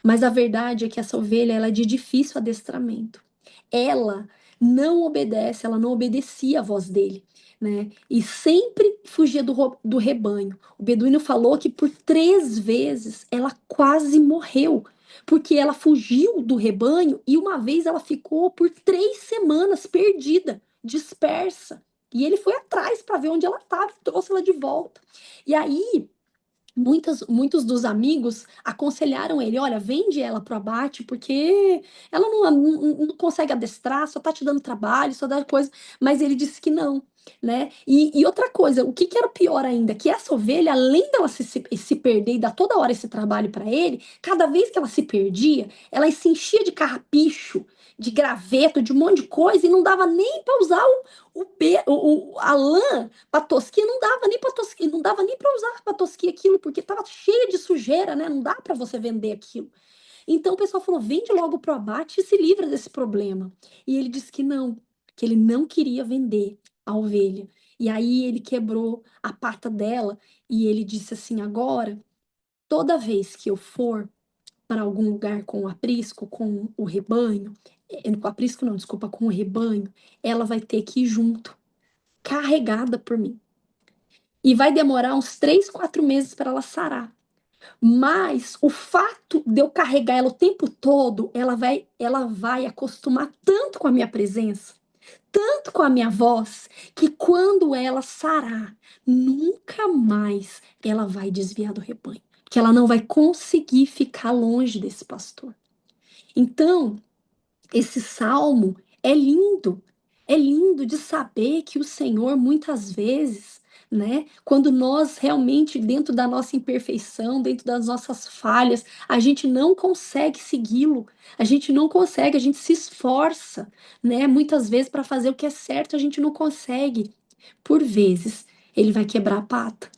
Mas a verdade é que essa ovelha ela é de difícil adestramento. Ela não obedece, ela não obedecia a voz dele, né? E sempre fugia do rebanho. O beduíno falou que por 3 vezes ela quase morreu, porque ela fugiu do rebanho e uma vez ela ficou por 3 semanas perdida, dispersa. E ele foi atrás para ver onde ela estava e trouxe ela de volta. E aí muitos dos amigos aconselharam ele: olha, vende ela pro abate, porque ela não consegue adestrar, só tá te dando trabalho, só dá coisa. Mas ele disse que não, né? E outra coisa, o que era pior ainda, que essa ovelha, além dela se perder e dar toda hora esse trabalho para ele, cada vez que ela se perdia, ela se enchia de carrapicho, de graveto, de um monte de coisa, e não dava nem para usar a lã para tosquia, não dava nem para tosquia, não dava nem para usar para tosquia aquilo, porque estava cheia de sujeira, né? Não dá para você vender aquilo. Então o pessoal falou: vende logo pro abate e se livra desse problema. E ele disse que ele não queria vender a ovelha. E aí ele quebrou a pata dela e ele disse assim: agora, toda vez que eu for para algum lugar com o aprisco, com o rebanho, com o aprisco não, desculpa, com o rebanho, ela vai ter que ir junto, carregada por mim. E vai demorar uns 3, 4 meses para ela sarar. Mas o fato de eu carregar ela o tempo todo, ela vai acostumar tanto com a minha presença, tanto com a minha voz, que quando ela sarar, nunca mais ela vai desviar do rebanho, que ela não vai conseguir ficar longe desse pastor. Então, esse salmo é lindo de saber que o Senhor muitas vezes, né, quando nós realmente dentro da nossa imperfeição, dentro das nossas falhas, a gente não consegue segui-lo, a gente não consegue, a gente se esforça, né, muitas vezes para fazer o que é certo, a gente não consegue. Por vezes, ele vai quebrar a pata.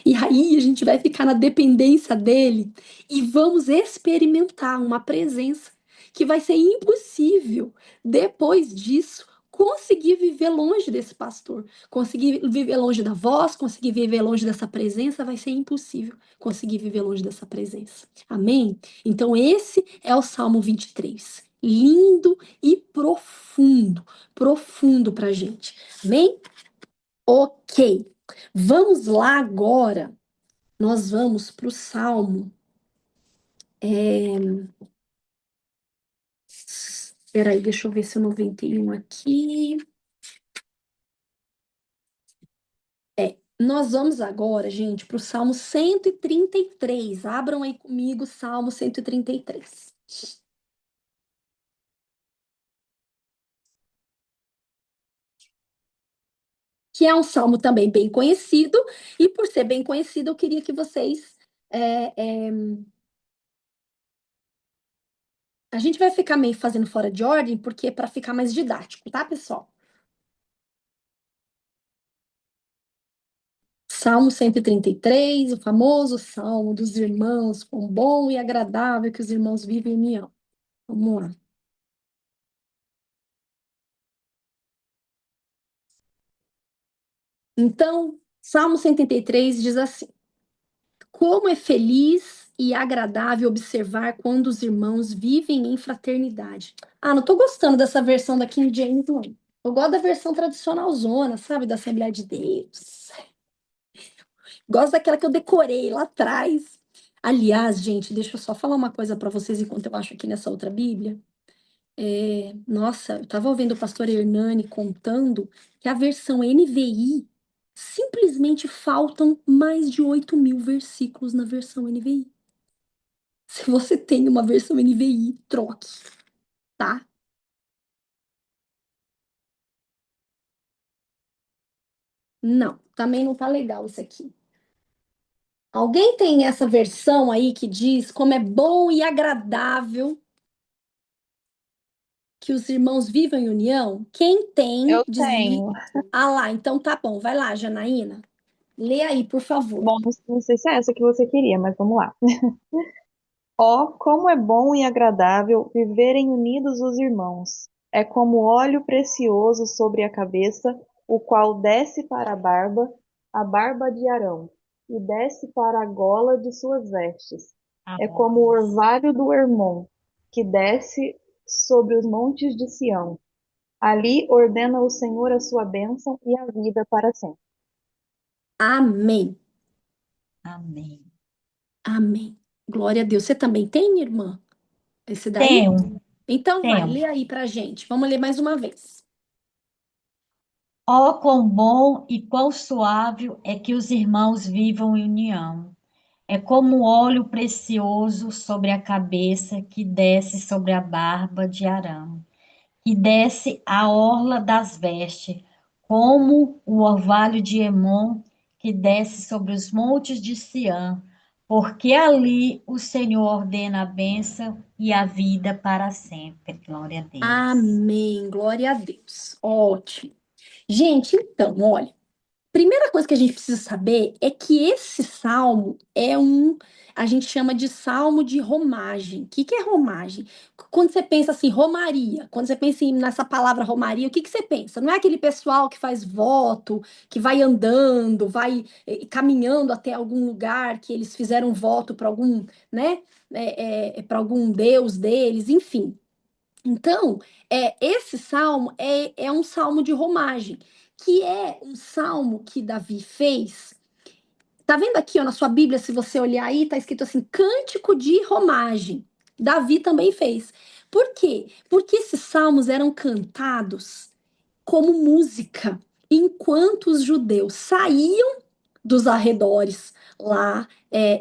E aí a gente vai ficar na dependência dele e vamos experimentar uma presença que vai ser impossível depois disso conseguir viver longe desse pastor, conseguir viver longe da voz, conseguir viver longe dessa presença, vai ser impossível conseguir viver longe dessa presença. Amém? Então esse é o Salmo 23. Lindo e profundo, profundo pra gente. Amém? Ok. Vamos lá agora. Nós vamos para o Salmo. Espera aí, deixa eu ver se é 91 aqui. Nós vamos agora, gente, para o Salmo 133. Abram aí comigo, Salmo 133. Que é um salmo também bem conhecido, e por ser bem conhecido, eu queria que vocês. é, é, a gente vai ficar meio fazendo fora de ordem, porque para ficar mais didático, tá, pessoal? Salmo 133, o famoso Salmo dos irmãos, quão bom e agradável que os irmãos vivem em união. Vamos lá. Então, Salmo 133 diz assim: como é feliz e agradável observar quando os irmãos vivem em fraternidade. Ah, não tô gostando dessa versão da King James, não. Eu gosto da versão tradicional zona, sabe, da Assembleia de Deus. Gosto daquela que eu decorei lá atrás. Aliás, gente, deixa eu só falar uma coisa para vocês enquanto eu acho aqui nessa outra Bíblia. Nossa, eu estava ouvindo o pastor Hernani contando que a versão NVI simplesmente faltam mais de 8.000 versículos na versão NVI. Se você tem uma versão NVI, troque, tá? Não, também não tá legal isso aqui. Alguém tem essa versão aí que diz como é bom e agradável que os irmãos vivam em união? Quem tem, Eu desliga. tenho. Ah lá, então tá bom. Vai lá, Janaína. Lê aí, por favor. Bom, não sei se é essa que você queria, mas vamos lá. Ó, como é bom e agradável viverem unidos os irmãos. É como óleo precioso sobre a cabeça, o qual desce para a barba de Arão, e desce para a gola de suas vestes. É como o orvalho do Hermon, que desce sobre os montes de Sião. Ali ordena o Senhor a sua bênção e a vida para sempre. Amém. Amém. Amém. Glória a Deus. Você também tem, irmã? Esse daí? Tenho, Então vai, tenho. lê aí pra gente. Vamos ler mais uma vez. Ó, quão bom e quão suave é que os irmãos vivam em união. É como óleo precioso sobre a cabeça que desce sobre a barba de Arão, que desce a orla das vestes, como o orvalho de Hermon que desce sobre os montes de Sião, porque ali o Senhor ordena a bênção e a vida para sempre. Glória a Deus. Amém. Glória a Deus. Ótimo. Gente, então, olha. Primeira coisa que a gente precisa saber é que esse salmo a gente chama de salmo de romagem. O que que é romagem? Quando você pensa assim, romaria, quando você pensa nessa palavra romaria, o que que você pensa? Não é aquele pessoal que faz voto, que vai andando, vai caminhando até algum lugar que eles fizeram voto para algum, né, para algum deus deles, enfim. Então, esse salmo é um salmo de romagem, que é um salmo que Davi fez. Tá vendo aqui, ó, na sua Bíblia, se você olhar aí, tá escrito assim, cântico de romagem. Davi também fez. Por quê? Porque esses salmos eram cantados como música enquanto os judeus saíam dos arredores lá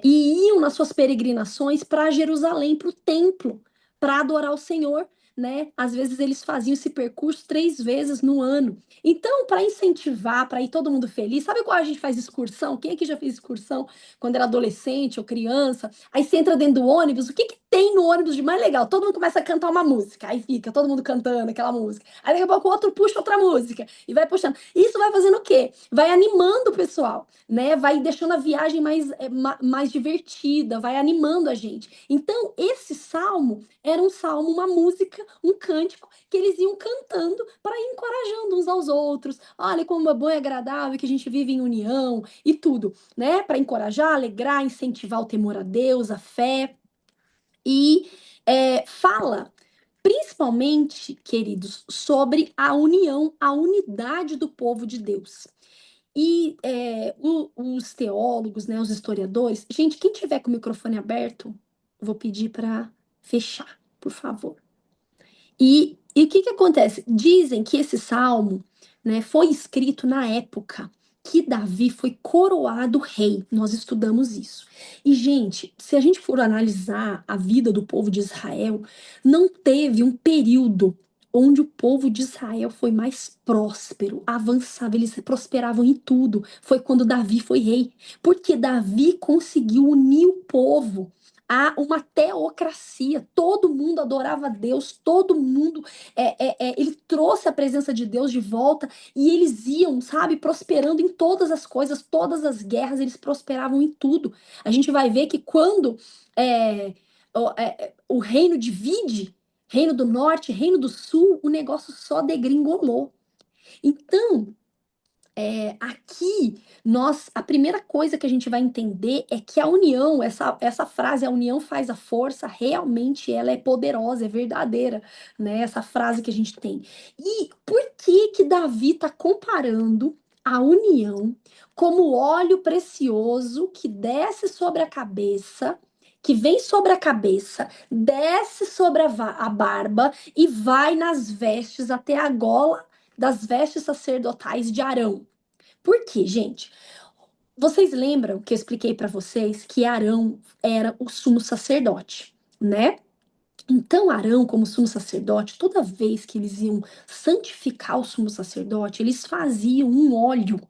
e iam nas suas peregrinações para Jerusalém, para o templo, para adorar o Senhor, né? Às vezes eles faziam esse percurso 3 vezes no ano. Então, para incentivar, para ir todo mundo feliz, sabe qual a gente faz excursão? Quem aqui já fez excursão quando era adolescente ou criança? Aí você entra dentro do ônibus, o que que tem no ônibus de mais legal? Todo mundo começa a cantar uma música, aí fica todo mundo cantando aquela música. Aí daqui a pouco o outro puxa outra música e vai puxando. Isso vai fazendo o quê? Vai animando o pessoal, né? Vai deixando a viagem mais divertida, vai animando a gente. Então, esse salmo era um salmo, uma música, um cântico que eles iam cantando para ir encorajando uns aos outros. Olha como é bom e agradável que a gente vive em união e tudo, né? Para encorajar, alegrar, incentivar o temor a Deus, a fé. E fala, principalmente, queridos, sobre a união, a unidade do povo de Deus. E os teólogos, né, os historiadores, gente, quem tiver com o microfone aberto, vou pedir para fechar, por favor. E o que que acontece? Dizem que esse salmo, né, foi escrito na época que Davi foi coroado rei. Nós estudamos isso. E, gente, se a gente for analisar a vida do povo de Israel, não teve um período onde o povo de Israel foi mais próspero, avançava, eles prosperavam em tudo. Foi quando Davi foi rei, porque Davi conseguiu unir o povo a uma teocracia. Todo mundo adorava a Deus, todo mundo, ele trouxe a presença de Deus de volta e eles iam, sabe, prosperando em todas as coisas, todas as guerras, eles prosperavam em tudo. A gente vai ver que quando é, o reino divide, reino do norte, reino do sul, o negócio só degringolou. Então, aqui, a primeira coisa que a gente vai entender é que a união, essa frase, a união faz a força, realmente ela é poderosa, é verdadeira, né? Essa frase que a gente tem. E por que que Davi está comparando a união como óleo precioso que desce sobre a cabeça, que vem sobre a cabeça, desce sobre a barba e vai nas vestes até a gola das vestes sacerdotais de Arão? Por quê, gente? Vocês lembram que eu expliquei para vocês que Arão era o sumo sacerdote, né? Então, Arão, como sumo sacerdote, toda vez que eles iam santificar o sumo sacerdote, eles faziam um óleo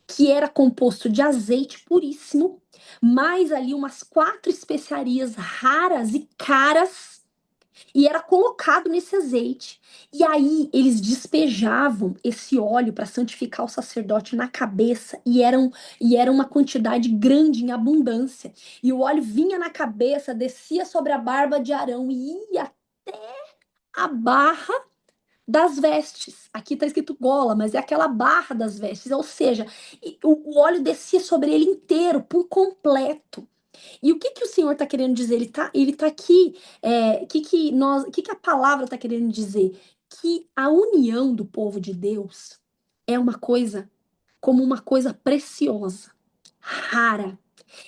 que era composto de azeite puríssimo, mais ali umas 4 especiarias raras e caras, e era colocado nesse azeite. E aí eles despejavam esse óleo para santificar o sacerdote na cabeça, e era uma quantidade grande, em abundância. E o óleo vinha na cabeça, descia sobre a barba de Arão e ia até a barra das vestes. Aqui está escrito gola, mas é aquela barra das vestes, ou seja, o óleo descia sobre ele inteiro, por completo. E o que que o Senhor está querendo dizer? Ele tá aqui. O que que a palavra está querendo dizer? Que a união do povo de Deus é uma coisa como uma coisa preciosa, rara.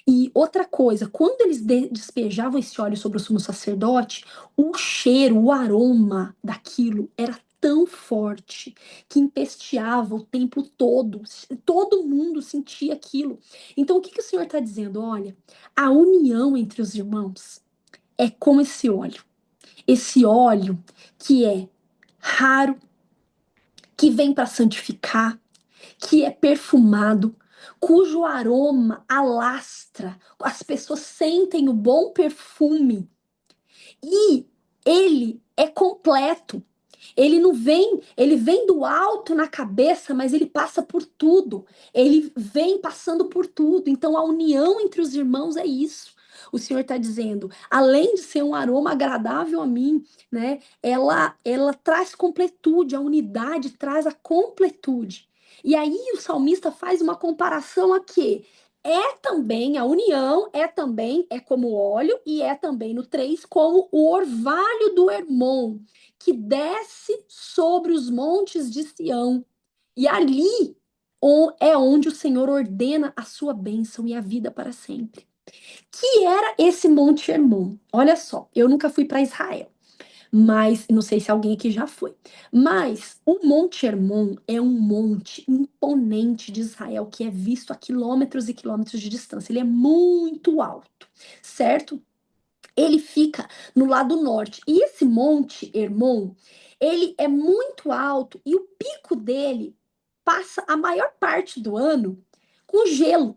E outra coisa, quando eles despejavam esse óleo sobre o sumo sacerdote, o cheiro, o aroma daquilo era tão forte que empesteava o templo todo. Todo mundo sentia aquilo. Então, o que que o Senhor está dizendo? Olha, a união entre os irmãos é como esse óleo. Esse óleo que é raro, que vem para santificar, que é perfumado, cujo aroma alastra, as pessoas sentem o bom perfume e ele é completo. Ele não vem, ele vem do alto na cabeça, mas ele passa por tudo. Ele vem passando por tudo. Então a união entre os irmãos é isso. O Senhor está dizendo, além de ser um aroma agradável a mim, né? Ela traz completude, a unidade traz a completude. E aí o salmista faz uma comparação aqui. A união é como óleo e é também no 3 como o orvalho do Hermon que desce sobre os montes de Sião. E ali é onde o Senhor ordena a sua bênção e a vida para sempre. Que era esse Monte Hermon? Olha só, eu nunca fui para Israel, mas não sei se alguém aqui já foi. Mas o Monte Hermon é um monte imponente de Israel que é visto a quilômetros e quilômetros de distância. Ele é muito alto, certo? Ele fica no lado norte. E esse Monte Hermon, ele é muito alto e o pico dele passa a maior parte do ano com gelo,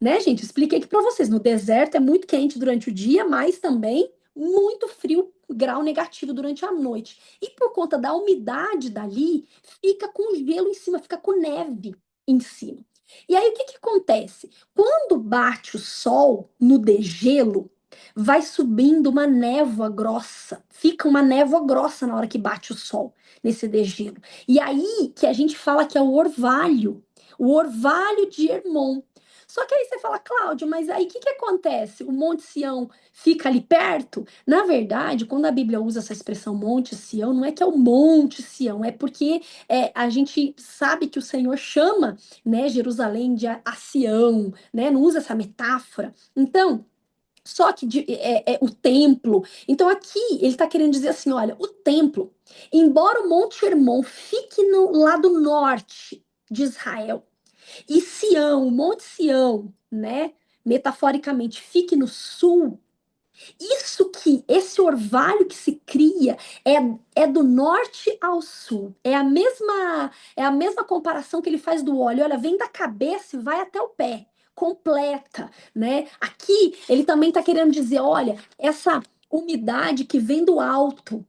né, gente? Expliquei aqui para vocês. No deserto é muito quente durante o dia, mas também muito frio, grau negativo durante a noite. E por conta da umidade dali, fica com gelo em cima, fica com neve em cima. E aí o que que acontece? Quando bate o sol no degelo, vai subindo uma névoa grossa. Fica uma névoa grossa na hora que bate o sol nesse degelo. E aí que a gente fala que é o orvalho de Hermon. Só que aí você fala, Cláudio, mas aí o que que acontece? O Monte Sião fica ali perto? Na verdade, quando a Bíblia usa essa expressão Monte Sião, não é que é o Monte Sião, é porque a gente sabe que o Senhor chama, né, Jerusalém de a Sião, né? Não usa essa metáfora. Então, só que o templo. Então, aqui ele está querendo dizer assim: olha, o templo, embora o Monte Hermon fique no lado norte de Israel, e Sião, o Monte Sião, né, metaforicamente, fique no sul, esse orvalho que se cria é do norte ao sul. É a mesma comparação que ele faz do óleo. Olha, vem da cabeça e vai até o pé. completa, né? Aqui ele também está querendo dizer, olha, essa umidade que vem do alto,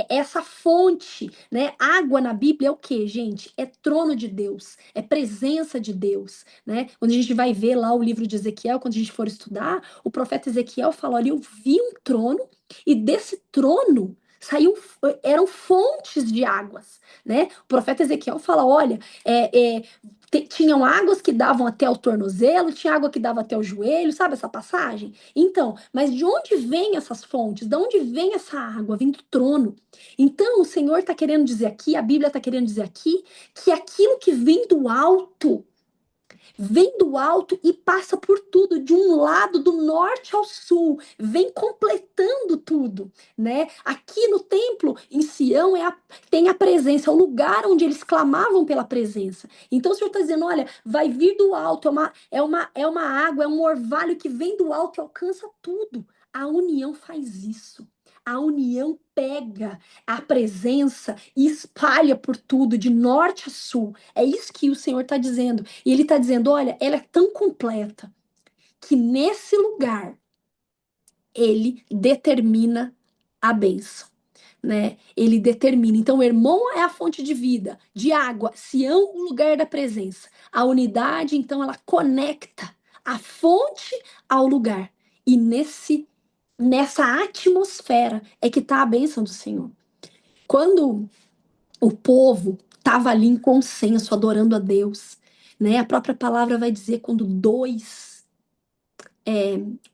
essa fonte, né? Água na Bíblia é o quê, gente? É trono de Deus, é presença de Deus, né? Quando a gente vai ver lá o livro de Ezequiel, quando a gente for estudar, o profeta Ezequiel fala, olha, eu vi um trono e desse trono eram fontes de águas, né? O profeta Ezequiel fala, olha, tinham águas que davam até o tornozelo, tinha água que dava até o joelho, sabe essa passagem? Então, mas de onde vêm essas fontes? De onde vem essa água? Vem do trono. Então, o Senhor está querendo dizer aqui, a Bíblia está querendo dizer aqui, que aquilo que vem do alto e passa por tudo, de um lado, do norte ao sul, vem completando tudo, né? Aqui no templo, em Sião, tem a presença, é o lugar onde eles clamavam pela presença. Então o Senhor está dizendo, olha, vai vir do alto, é uma água, é um orvalho que vem do alto e alcança tudo. A união faz isso. A união pega a presença e espalha por tudo, de norte a sul. É isso que o Senhor está dizendo. E Ele está dizendo: olha, ela é tão completa que nesse lugar Ele determina a bênção. Né? Ele determina. Então, o irmão é a fonte de vida, de água. Sião, o lugar da presença. A unidade, então, ela conecta a fonte ao lugar. E nessa atmosfera é que está a bênção do Senhor. Quando o povo estava ali em consenso, adorando a Deus, né? A própria palavra vai dizer quando dois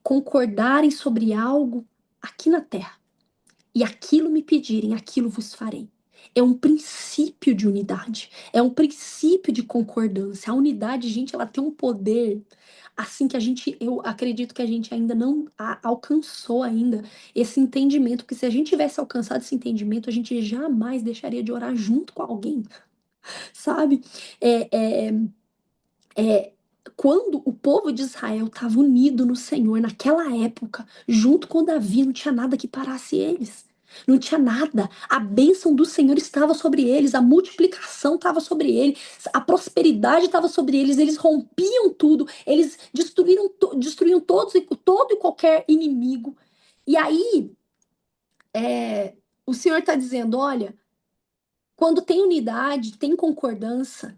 concordarem sobre algo aqui na terra e aquilo me pedirem, aquilo vos farei. É um princípio de unidade, é um princípio de concordância. A unidade, gente, ela tem um poder assim que eu acredito que a gente ainda não alcançou ainda esse entendimento, porque se a gente tivesse alcançado esse entendimento, a gente jamais deixaria de orar junto com alguém, sabe? É, é, é, quando o povo de Israel estava unido no Senhor, naquela época, junto com Davi, não tinha nada que parasse eles. Não tinha nada. A bênção do Senhor estava sobre eles, a multiplicação estava sobre eles, a prosperidade estava sobre eles, eles rompiam tudo, eles destruíam todo e qualquer inimigo. E aí, o Senhor está dizendo: olha, quando tem unidade, tem concordância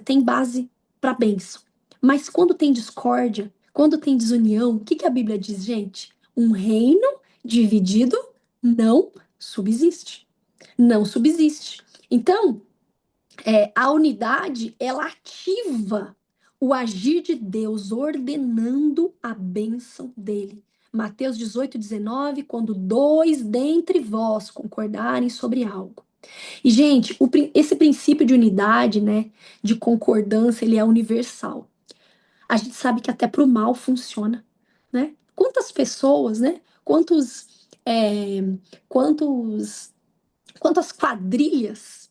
tem base para bênção. Mas quando tem discórdia, quando tem desunião, o que que a Bíblia diz, gente? Um reino dividido não subsiste. Não subsiste. Então, a unidade, ela ativa o agir de Deus, ordenando a bênção dele. Mateus 18:19, quando dois dentre vós concordarem sobre algo. E, gente, esse princípio de unidade, né, de concordância, ele é universal. A gente sabe que até para o mal funciona, né? Quantas pessoas, né? É, quantos, quantas quadrilhas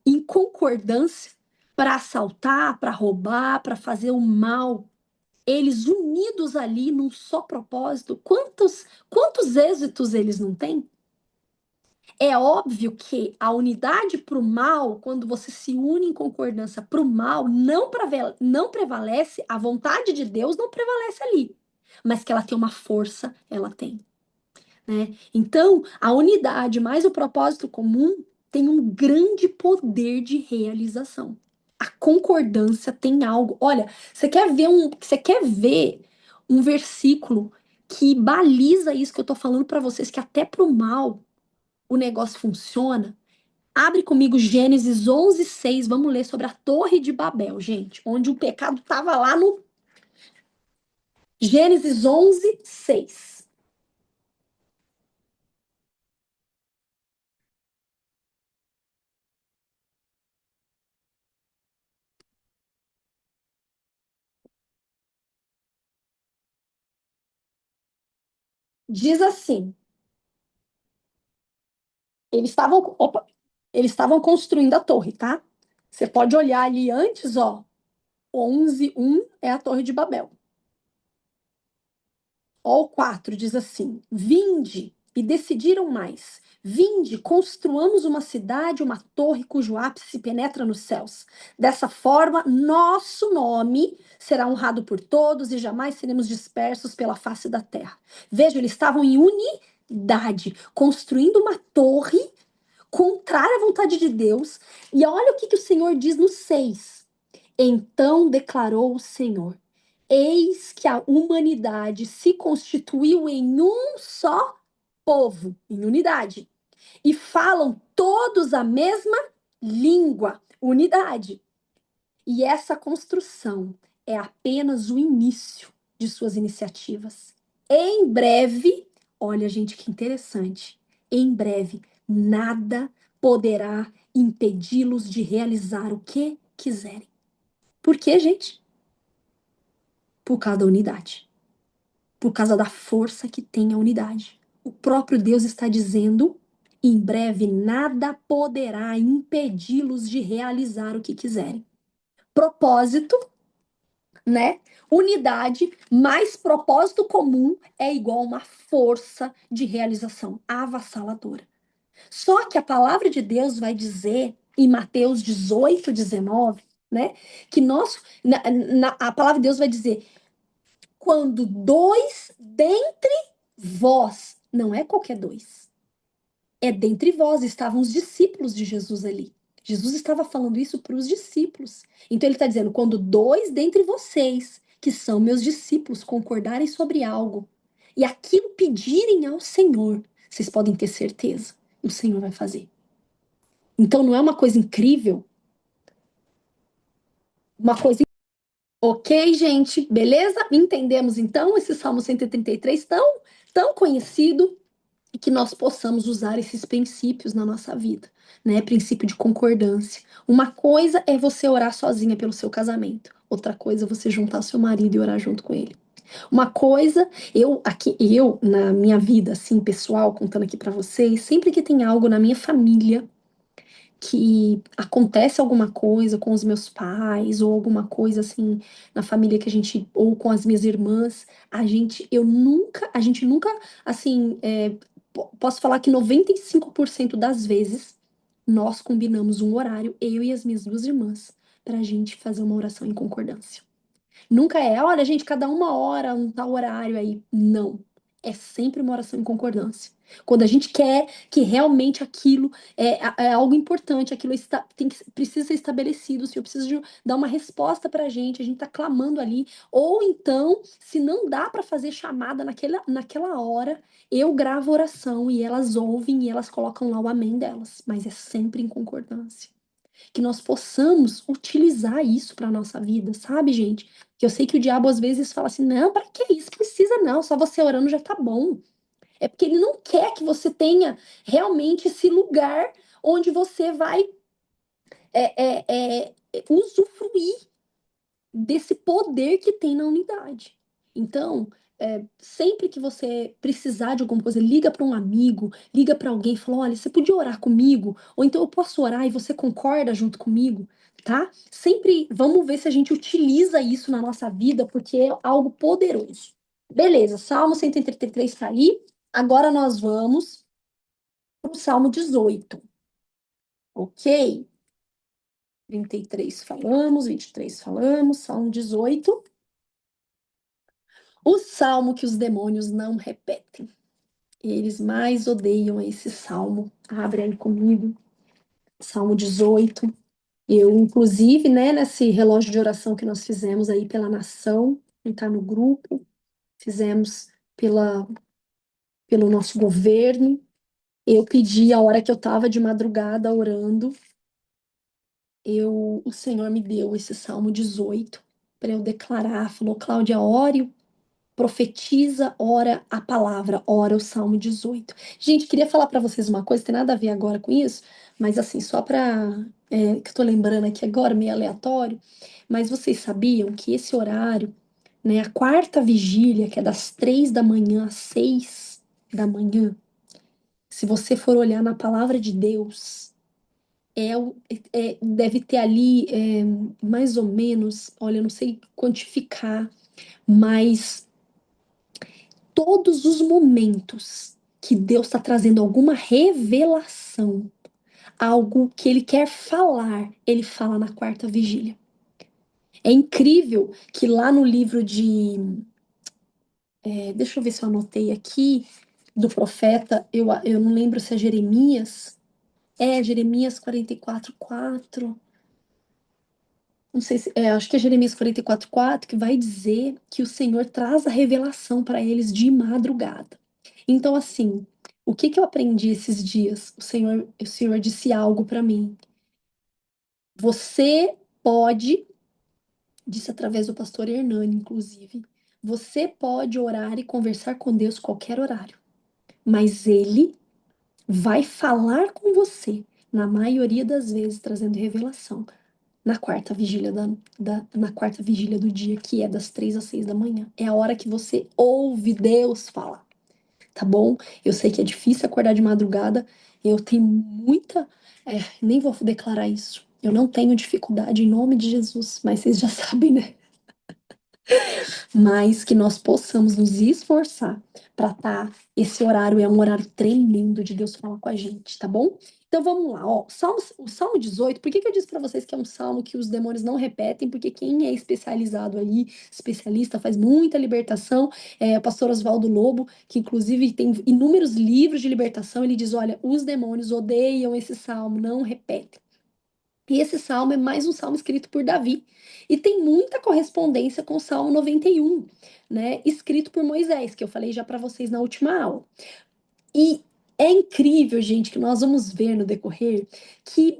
em concordância para assaltar, para roubar, para fazer o mal, eles unidos ali num só propósito, quantos êxitos eles não têm? É óbvio que a unidade para o mal, quando você se une em concordância para o mal, não prevalece, a vontade de Deus não prevalece ali. Mas que ela tem uma força, ela tem. Né? Então, a unidade mais o propósito comum tem um grande poder de realização. A concordância tem algo. Olha, você quer ver um versículo que baliza isso que eu estou falando para vocês, que até para o mal o negócio funciona? Abre comigo Gênesis 11:6. Vamos ler sobre a Torre de Babel, gente, onde o pecado estava lá no Gênesis 11:6. Diz assim: eles estavam construindo a torre, tá? Você pode olhar ali antes, ó, 11:1 é a Torre de Babel. Ó, o 4 diz assim: Vinde, e decidiram mais. Vinde, construamos uma cidade, uma torre cujo ápice penetra nos céus. Dessa forma, nosso nome será honrado por todos e jamais seremos dispersos pela face da terra. Veja, eles estavam em unidade, construindo uma torre contrária à vontade de Deus. E olha o que o Senhor diz no 6. Então declarou o Senhor: eis que a humanidade se constituiu em um só povo, em unidade, e falam todos a mesma língua, unidade. E essa construção é apenas o início de suas iniciativas. Em breve, olha, gente, que interessante. Em breve, nada poderá impedi-los de realizar o que quiserem. Por quê, gente? Por causa da unidade. Por causa da força que tem a unidade. O próprio Deus está dizendo: em breve nada poderá impedi-los de realizar o que quiserem. Propósito, né? Unidade mais propósito comum é igual a uma força de realização avassaladora. Só que a palavra de Deus vai dizer em Mateus 18, 19, né? Que a palavra de Deus vai dizer: quando dois dentre vós, não é qualquer dois, é dentre vós, estavam os discípulos de Jesus ali. Jesus estava falando isso para os discípulos. Então ele está dizendo: quando dois dentre vocês, que são meus discípulos, concordarem sobre algo e aquilo pedirem ao Senhor, vocês podem ter certeza, o Senhor vai fazer. Então não é uma coisa incrível? Uma coisa. Ok, gente, beleza? Entendemos então esse Salmo 133 tão conhecido, e que nós possamos usar esses princípios na nossa vida, né? Princípio de concordância. Uma coisa é você orar sozinha pelo seu casamento, outra coisa é você juntar seu marido e orar junto com ele. Uma coisa, eu na minha vida assim pessoal, contando aqui para vocês, sempre que tem algo na minha família que acontece alguma coisa com os meus pais ou alguma coisa assim na família que a gente ou com as minhas irmãs, a gente nunca assim, posso falar que 95% das vezes nós combinamos um horário, eu e as minhas duas irmãs, para a gente fazer uma oração em concordância. Nunca é, olha, gente, cada uma hora, um tal horário aí. Não. É sempre uma oração em concordância. Quando a gente quer que realmente aquilo é algo importante, aquilo precisa ser estabelecido, o Senhor precisa dar uma resposta para a gente está clamando ali. Ou então, se não dá para fazer chamada naquela hora, eu gravo oração e elas ouvem e elas colocam lá o amém delas. Mas é sempre em concordância, que nós possamos utilizar isso para nossa vida, sabe, gente? Que eu sei que o diabo às vezes fala assim: não, para que isso? Precisa não, só você orando já tá bom. É porque ele não quer que você tenha realmente esse lugar onde você vai usufruir desse poder que tem na unidade. Então, sempre que você precisar de alguma coisa, liga para um amigo, liga para alguém e fala: olha, você podia orar comigo? Ou então eu posso orar e você concorda junto comigo, tá? Sempre vamos ver se a gente utiliza isso na nossa vida, porque é algo poderoso. Beleza, Salmo 133 está aí. Agora nós vamos para o Salmo 18, ok? 33 falamos, 23 falamos, Salmo 18. O salmo que os demônios não repetem. Eles mais odeiam esse salmo. Abre aí comigo. Salmo 18. Eu, inclusive, né, nesse relógio de oração que nós fizemos aí pela nação, quem está no grupo, fizemos pelo nosso governo. Eu pedi a hora que eu estava de madrugada orando, o Senhor me deu esse Salmo 18 para eu declarar. Falou: Cláudia, ore, profetiza, ora a palavra, ora o Salmo 18. Gente, queria falar para vocês uma coisa, tem nada a ver agora com isso, mas assim, só para que eu tô lembrando aqui agora, meio aleatório, mas vocês sabiam que esse horário, né, a quarta vigília, que é das 3 da manhã às 6 da manhã, se você for olhar na palavra de Deus, deve ter ali mais ou menos, olha, eu não sei quantificar, mas todos os momentos que Deus está trazendo alguma revelação, algo que ele quer falar, ele fala na quarta vigília. É incrível que lá no livro deixa eu ver se eu anotei aqui, do profeta, eu não lembro se é Jeremias, Jeremias 44:4. Não sei se, acho que é Jeremias 44:4 que vai dizer que o Senhor traz a revelação para eles de madrugada. Então, assim, o que que eu aprendi esses dias? O Senhor disse algo para mim. Você pode, disse através do pastor Hernani, inclusive, você pode orar e conversar com Deus qualquer horário, mas Ele vai falar com você, na maioria das vezes, trazendo revelação, na quarta vigília do dia, que é das 3 às 6 da manhã. É a hora que você ouve Deus falar, tá bom? Eu sei que é difícil acordar de madrugada, eu tenho muita. Nem vou declarar isso. Eu não tenho dificuldade em nome de Jesus, mas vocês já sabem, né? Mas que nós possamos nos esforçar para estar. Esse horário é um horário tremendo de Deus falar com a gente, tá bom? Então vamos lá, ó. O Salmo 18, por que que eu disse para vocês que é um salmo que os demônios não repetem? Porque quem é especializado aí, especialista, faz muita libertação, o pastor Oswaldo Lobo, que inclusive tem inúmeros livros de libertação, ele diz: olha, os demônios odeiam esse salmo, não repetem. E esse salmo é mais um salmo escrito por Davi. E tem muita correspondência com o Salmo 91, né? Escrito por Moisés, que eu falei já para vocês na última aula. E é incrível, gente, que nós vamos ver no decorrer que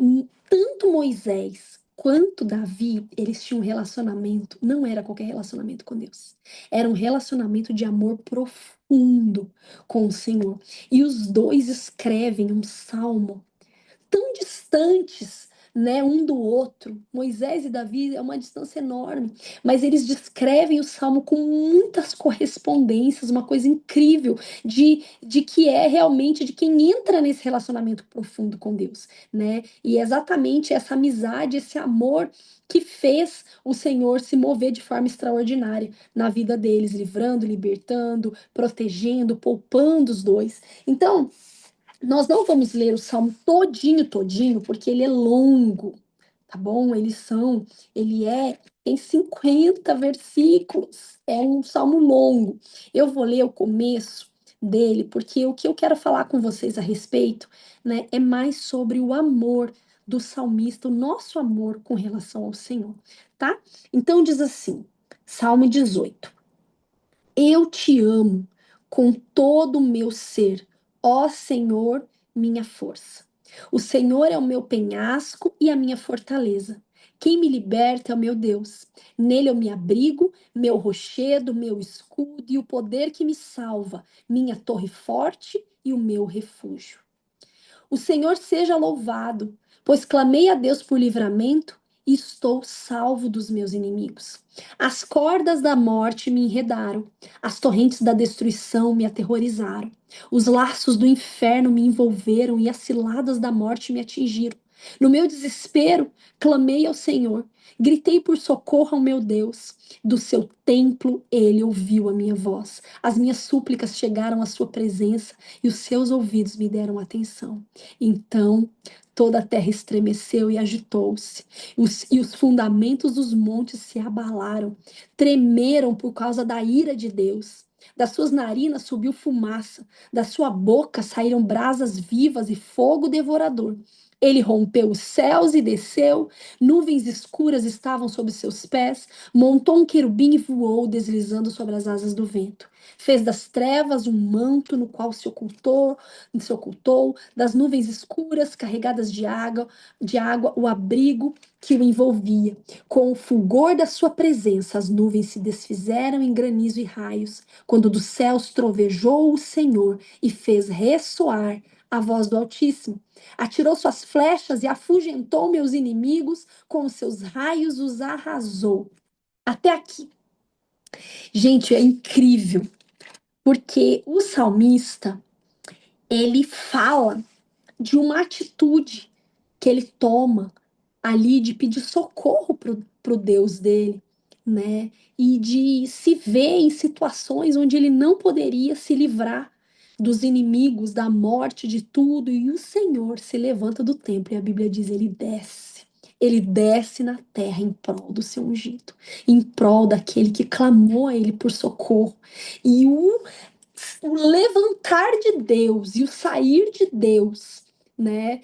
tanto Moisés quanto Davi, eles tinham um relacionamento, não era qualquer relacionamento com Deus. Era um relacionamento de amor profundo com o Senhor. E os dois escrevem um salmo tão distantes, né, um do outro. Moisés e Davi é uma distância enorme, mas eles descrevem o Salmo com muitas correspondências, uma coisa incrível de que é realmente de quem entra nesse relacionamento profundo com Deus, né? E é exatamente essa amizade, esse amor que fez o Senhor se mover de forma extraordinária na vida deles, livrando, libertando, protegendo, poupando os dois. Então, nós não vamos ler o salmo todinho, todinho, porque ele é longo, tá bom? Tem 50 versículos, é um salmo longo. Eu vou ler o começo dele, porque o que eu quero falar com vocês a respeito, né, é mais sobre o amor do salmista, o nosso amor com relação ao Senhor, tá? Então diz assim, Salmo 18. Eu te amo com todo o meu ser, ó Senhor, minha força. O Senhor é o meu penhasco e a minha fortaleza. Quem me liberta é o meu Deus. Nele eu me abrigo, meu rochedo, meu escudo e o poder que me salva, minha torre forte e o meu refúgio. O Senhor seja louvado, pois clamei a Deus por livramento e estou salvo dos meus inimigos. As cordas da morte me enredaram, as torrentes da destruição me aterrorizaram. Os laços do inferno me envolveram e as ciladas da morte me atingiram. No meu desespero, clamei ao Senhor, gritei por socorro ao meu Deus. Do seu templo, ele ouviu a minha voz. As minhas súplicas chegaram à sua presença e os seus ouvidos me deram atenção. Então toda a terra estremeceu e agitou-se, e os fundamentos dos montes se abalaram, tremeram por causa da ira de Deus. Das suas narinas subiu fumaça, da sua boca saíram brasas vivas e fogo devorador. Ele rompeu os céus e desceu, nuvens escuras estavam sob seus pés, montou um querubim e voou, deslizando sobre as asas do vento. Fez das trevas um manto no qual se ocultou, das nuvens escuras carregadas de água, o abrigo que o envolvia. Com o fulgor da sua presença, as nuvens se desfizeram em granizo e raios, quando dos céus trovejou o Senhor e fez ressoar a voz do Altíssimo. Atirou suas flechas e afugentou meus inimigos, com os seus raios os arrasou. Até aqui. Gente, é incrível, porque o salmista, ele fala de uma atitude que ele toma ali de pedir socorro pro Deus dele, né? E de se ver em situações onde ele não poderia se livrar dos inimigos, da morte, de tudo, e o Senhor se levanta do templo, e a Bíblia diz, ele desce. Ele desce na terra em prol do seu ungido, em prol daquele que clamou a ele por socorro. E o levantar de Deus e o sair de Deus, né,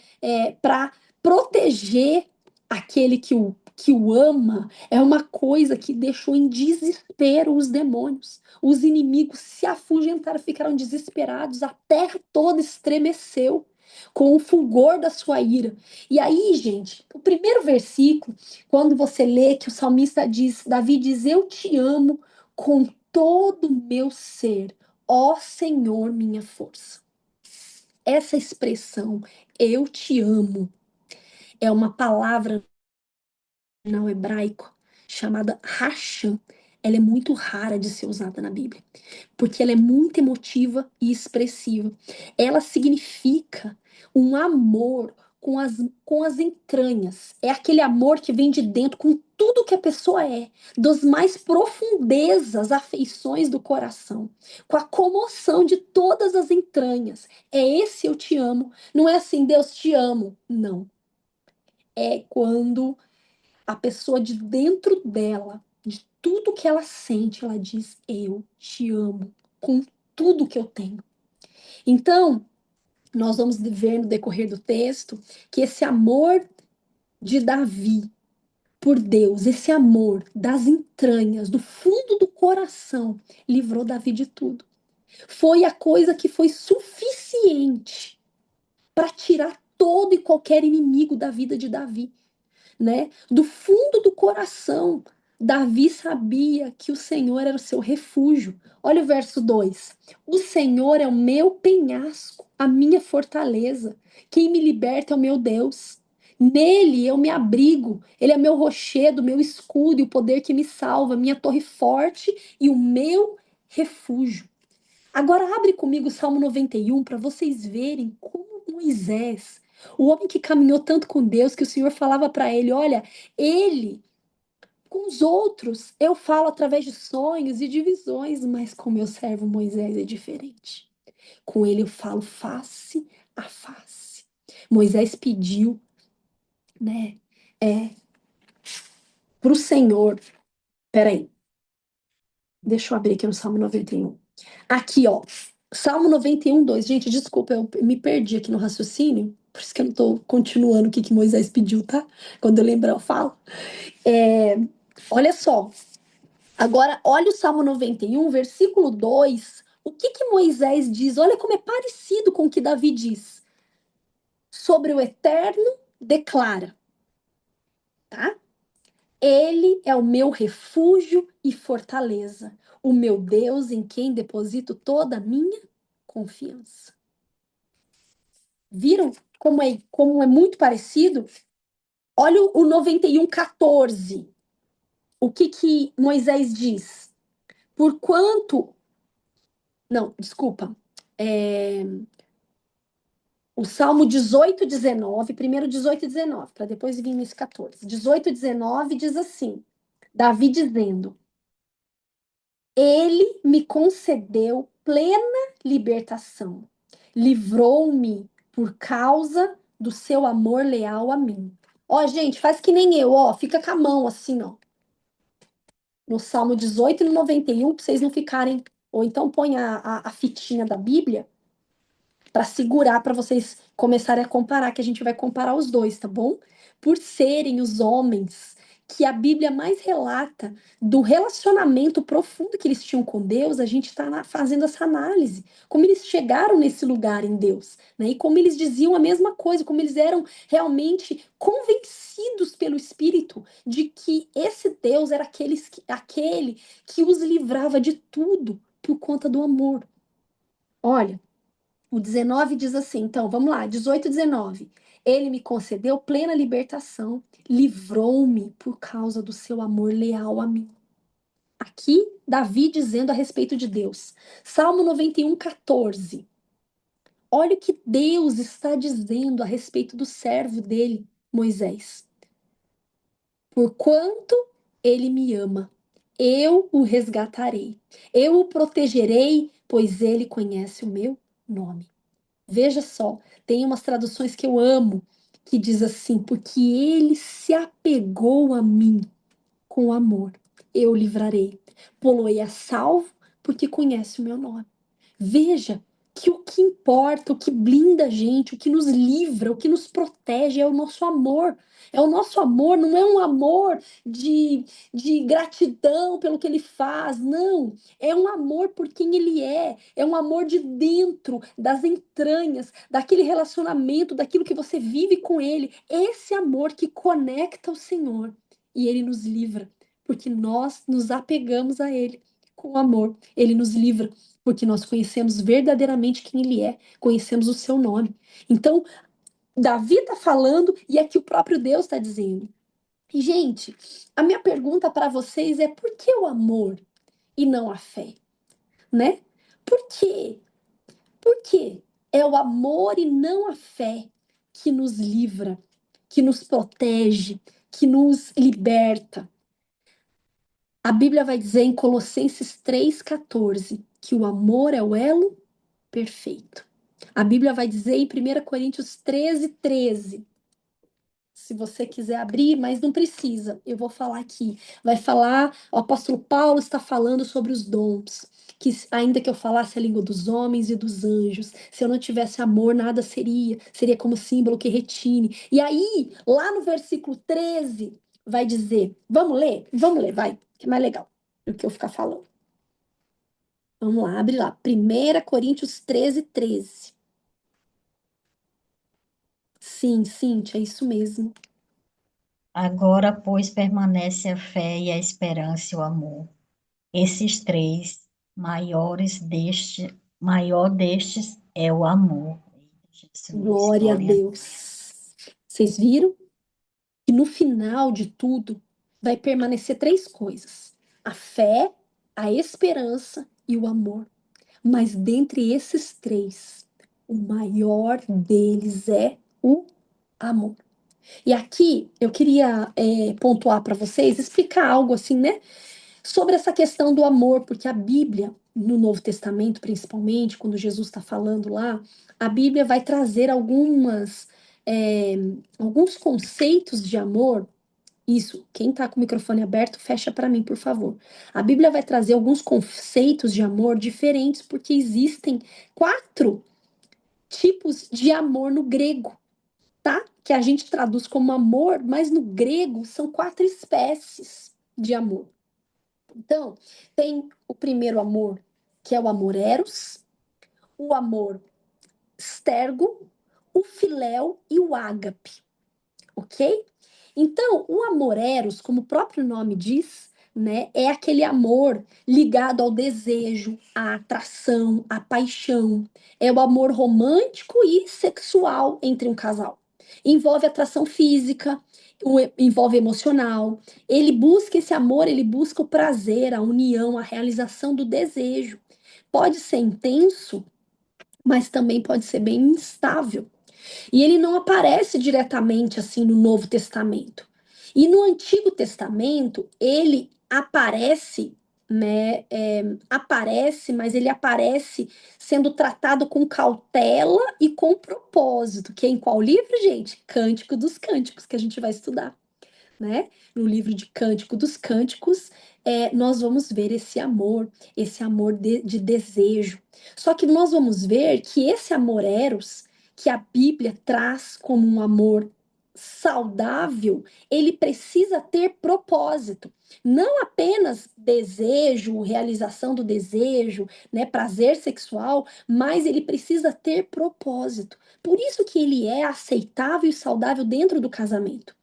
para proteger aquele que o ama, é uma coisa que deixou em desespero os demônios. Os inimigos se afugentaram, ficaram desesperados, a terra toda estremeceu com o fulgor da sua ira. E aí, gente, o primeiro versículo, quando você lê que o salmista diz, Davi diz, eu te amo com todo o meu ser, ó Senhor, minha força. Essa expressão, eu te amo, é uma palavra no hebraico chamada Hashem. Ela é muito rara de ser usada na Bíblia, porque ela é muito emotiva e expressiva. Ela significa um amor com as entranhas. É aquele amor que vem de dentro, com tudo que a pessoa é, das mais profundezas afeições do coração, com a comoção de todas as entranhas. É esse eu te amo. Não é assim, Deus te amo. Não. É quando a pessoa de dentro dela, de tudo que ela sente, ela diz: eu te amo com tudo que eu tenho. Então, nós vamos ver no decorrer do texto que esse amor de Davi por Deus, esse amor das entranhas, do fundo do coração, livrou Davi de tudo. Foi a coisa que foi suficiente para tirar todo e qualquer inimigo da vida de Davi, né? Do fundo do coração, Davi sabia que o Senhor era o seu refúgio. Olha o verso 2. O Senhor é o meu penhasco, a minha fortaleza. Quem me liberta é o meu Deus. Nele eu me abrigo. Ele é meu rochedo, meu escudo e o poder que me salva, minha torre forte e o meu refúgio. Agora abre comigo o Salmo 91 para vocês verem como Moisés, o homem que caminhou tanto com Deus, que o Senhor falava para ele, olha, ele com os outros eu falo através de sonhos e de visões, mas com meu servo Moisés é diferente. Com ele eu falo face a face. Moisés pediu, né, para o Senhor. Peraí, deixa eu abrir aqui no Salmo 91. Aqui, ó. Salmo 91, 2. Gente, desculpa, eu me perdi aqui no raciocínio. Por isso que eu não tô continuando o que Moisés pediu, tá? Quando eu lembrar, eu falo. É, olha só. Agora, olha o Salmo 91, versículo 2. O que Moisés diz? Olha como é parecido com o que Davi diz. Sobre o Eterno, declara, tá? Ele é o meu refúgio e fortaleza, o meu Deus em quem deposito toda a minha confiança. Viram como é muito parecido? Olha o 91:14. O que Moisés diz? Porquanto. Não, desculpa. É, o Salmo 18:19, primeiro 18:19, para depois vir nesse 14. 18:19 diz assim: Davi dizendo: Ele me concedeu plena libertação, livrou-me por causa do seu amor leal a mim. Ó, gente, faz que nem eu, ó, fica com a mão assim, ó, no Salmo 18 e no 91, para vocês não ficarem. Ou então põe a fitinha da Bíblia para segurar, para vocês começarem a comparar, que a gente vai comparar os dois, tá bom? Por serem os homens que a Bíblia mais relata do relacionamento profundo que eles tinham com Deus, a gente está fazendo essa análise, como eles chegaram nesse lugar em Deus, né? E como eles diziam a mesma coisa, como eles eram realmente convencidos pelo Espírito de que esse Deus era aquele que os livrava de tudo por conta do amor. Olha, o 19 diz assim, então, vamos lá, 18, 19. Ele me concedeu plena libertação, livrou-me por causa do seu amor leal a mim. Aqui, Davi dizendo a respeito de Deus. Salmo 91:14. Olha o que Deus está dizendo a respeito do servo dele, Moisés. Porquanto ele me ama, eu o resgatarei. Eu o protegerei, pois ele conhece o meu nome. Veja só, tem umas traduções que eu amo, que diz assim: porque ele se apegou a mim com amor, eu o livrarei. Pô-lo-ei a salvo, porque conhece o meu nome. Veja que o que importa, o que blinda a gente, o que nos livra, o que nos protege é o nosso amor. É o nosso amor, não é um amor de gratidão pelo que ele faz, não. É um amor por quem ele é um amor de dentro, das entranhas, daquele relacionamento, daquilo que você vive com ele. Esse amor que conecta ao Senhor e ele nos livra, porque nós nos apegamos a ele com amor. Ele nos livra porque nós conhecemos verdadeiramente quem ele é, conhecemos o seu nome. Então, Davi está falando e aqui o próprio Deus está dizendo. E, gente, a minha pergunta para vocês é: por que o amor e não a fé? Né? Por quê? Porque é o amor e não a fé que nos livra, que nos protege, que nos liberta. A Bíblia vai dizer em Colossenses 3,14 que o amor é o elo perfeito. A Bíblia vai dizer em 1 Coríntios 13,13. Se você quiser abrir, mas não precisa, eu vou falar aqui. Vai falar, o apóstolo Paulo está falando sobre os dons, que ainda que eu falasse a língua dos homens e dos anjos, se eu não tivesse amor, nada seria como símbolo que retine. E aí, lá no versículo 13, vai dizer, vamos ler? Vamos ler, vai, que é mais legal do que eu ficar falando. Vamos lá, abre lá, 1 Coríntios 13,13. Sim, Cíntia, é isso mesmo. Agora, pois, permanece a fé e a esperança e o amor. Esses três maior destes é o amor. Jesus, Glória a glória a Deus. Deus. Vocês viram? E no final de tudo, vai permanecer três coisas: a fé, a esperança e o amor. Mas dentre esses três, o maior deles é o amor. E aqui eu queria pontuar para vocês, explicar algo assim, né? Sobre essa questão do amor, porque a Bíblia, no Novo Testamento principalmente, quando Jesus está falando lá, a Bíblia vai trazer é, alguns conceitos de amor. Isso, quem está com o microfone aberto, fecha para mim, por favor. A Bíblia vai trazer alguns conceitos de amor diferentes, porque existem 4 tipos de amor no grego, tá? Que a gente traduz como amor, mas no grego são 4 espécies de amor. Então, tem o primeiro amor, que é o amor eros, o amor stergo, o filéu e o ágape, ok? Então, o amor eros, como o próprio nome diz, né, é aquele amor ligado ao desejo, à atração, à paixão. É o amor romântico e sexual entre um casal. Envolve atração física, envolve emocional. Ele busca esse amor, ele busca o prazer, a união, a realização do desejo. Pode ser intenso, mas também pode ser bem instável. E ele não aparece diretamente assim no Novo Testamento. E no Antigo Testamento, ele aparece, né? Aparece, mas ele aparece sendo tratado com cautela e com propósito. Que é em qual livro, gente? Cântico dos Cânticos, que a gente vai estudar, né? No livro de Cântico dos Cânticos, nós vamos ver esse amor de desejo. Só que nós vamos ver que esse amor eros, que a Bíblia traz como um amor saudável, ele precisa ter propósito. Não apenas desejo, realização do desejo, né, prazer sexual, mas ele precisa ter propósito. Por isso que ele é aceitável e saudável dentro do casamento.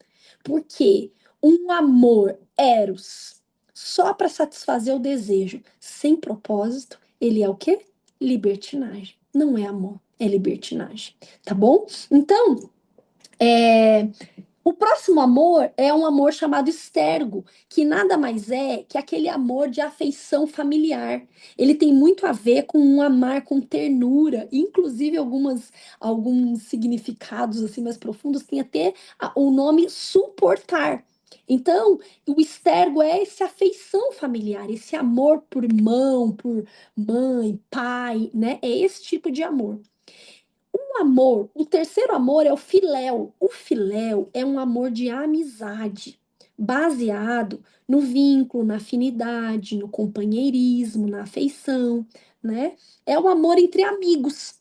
Porque um amor eros só para satisfazer o desejo, sem propósito, ele é o quê? Libertinagem. Não é amor, é libertinagem, tá bom? Então, o próximo amor é um amor chamado estergo, que nada mais é que aquele amor de afeição familiar. Ele tem muito a ver com um amar com ternura, inclusive alguns significados assim mais profundos tem até o nome suportar. Então, o estergo é essa afeição familiar, esse amor por irmão, por mãe, pai, né? É esse tipo de amor. O amor, o terceiro amor é o filéu. O filéu é um amor de amizade, baseado no vínculo, na afinidade, no companheirismo, na afeição, né? É um amor entre amigos,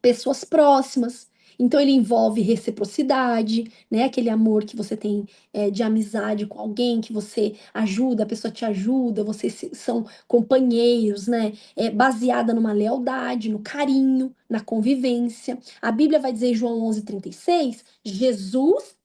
pessoas próximas. Então ele envolve reciprocidade, né? Aquele amor que você tem de amizade com alguém, que você ajuda, a pessoa te ajuda, vocês são companheiros, né? É baseada numa lealdade, no carinho, na convivência. A Bíblia vai dizer em João 11:36, Jesus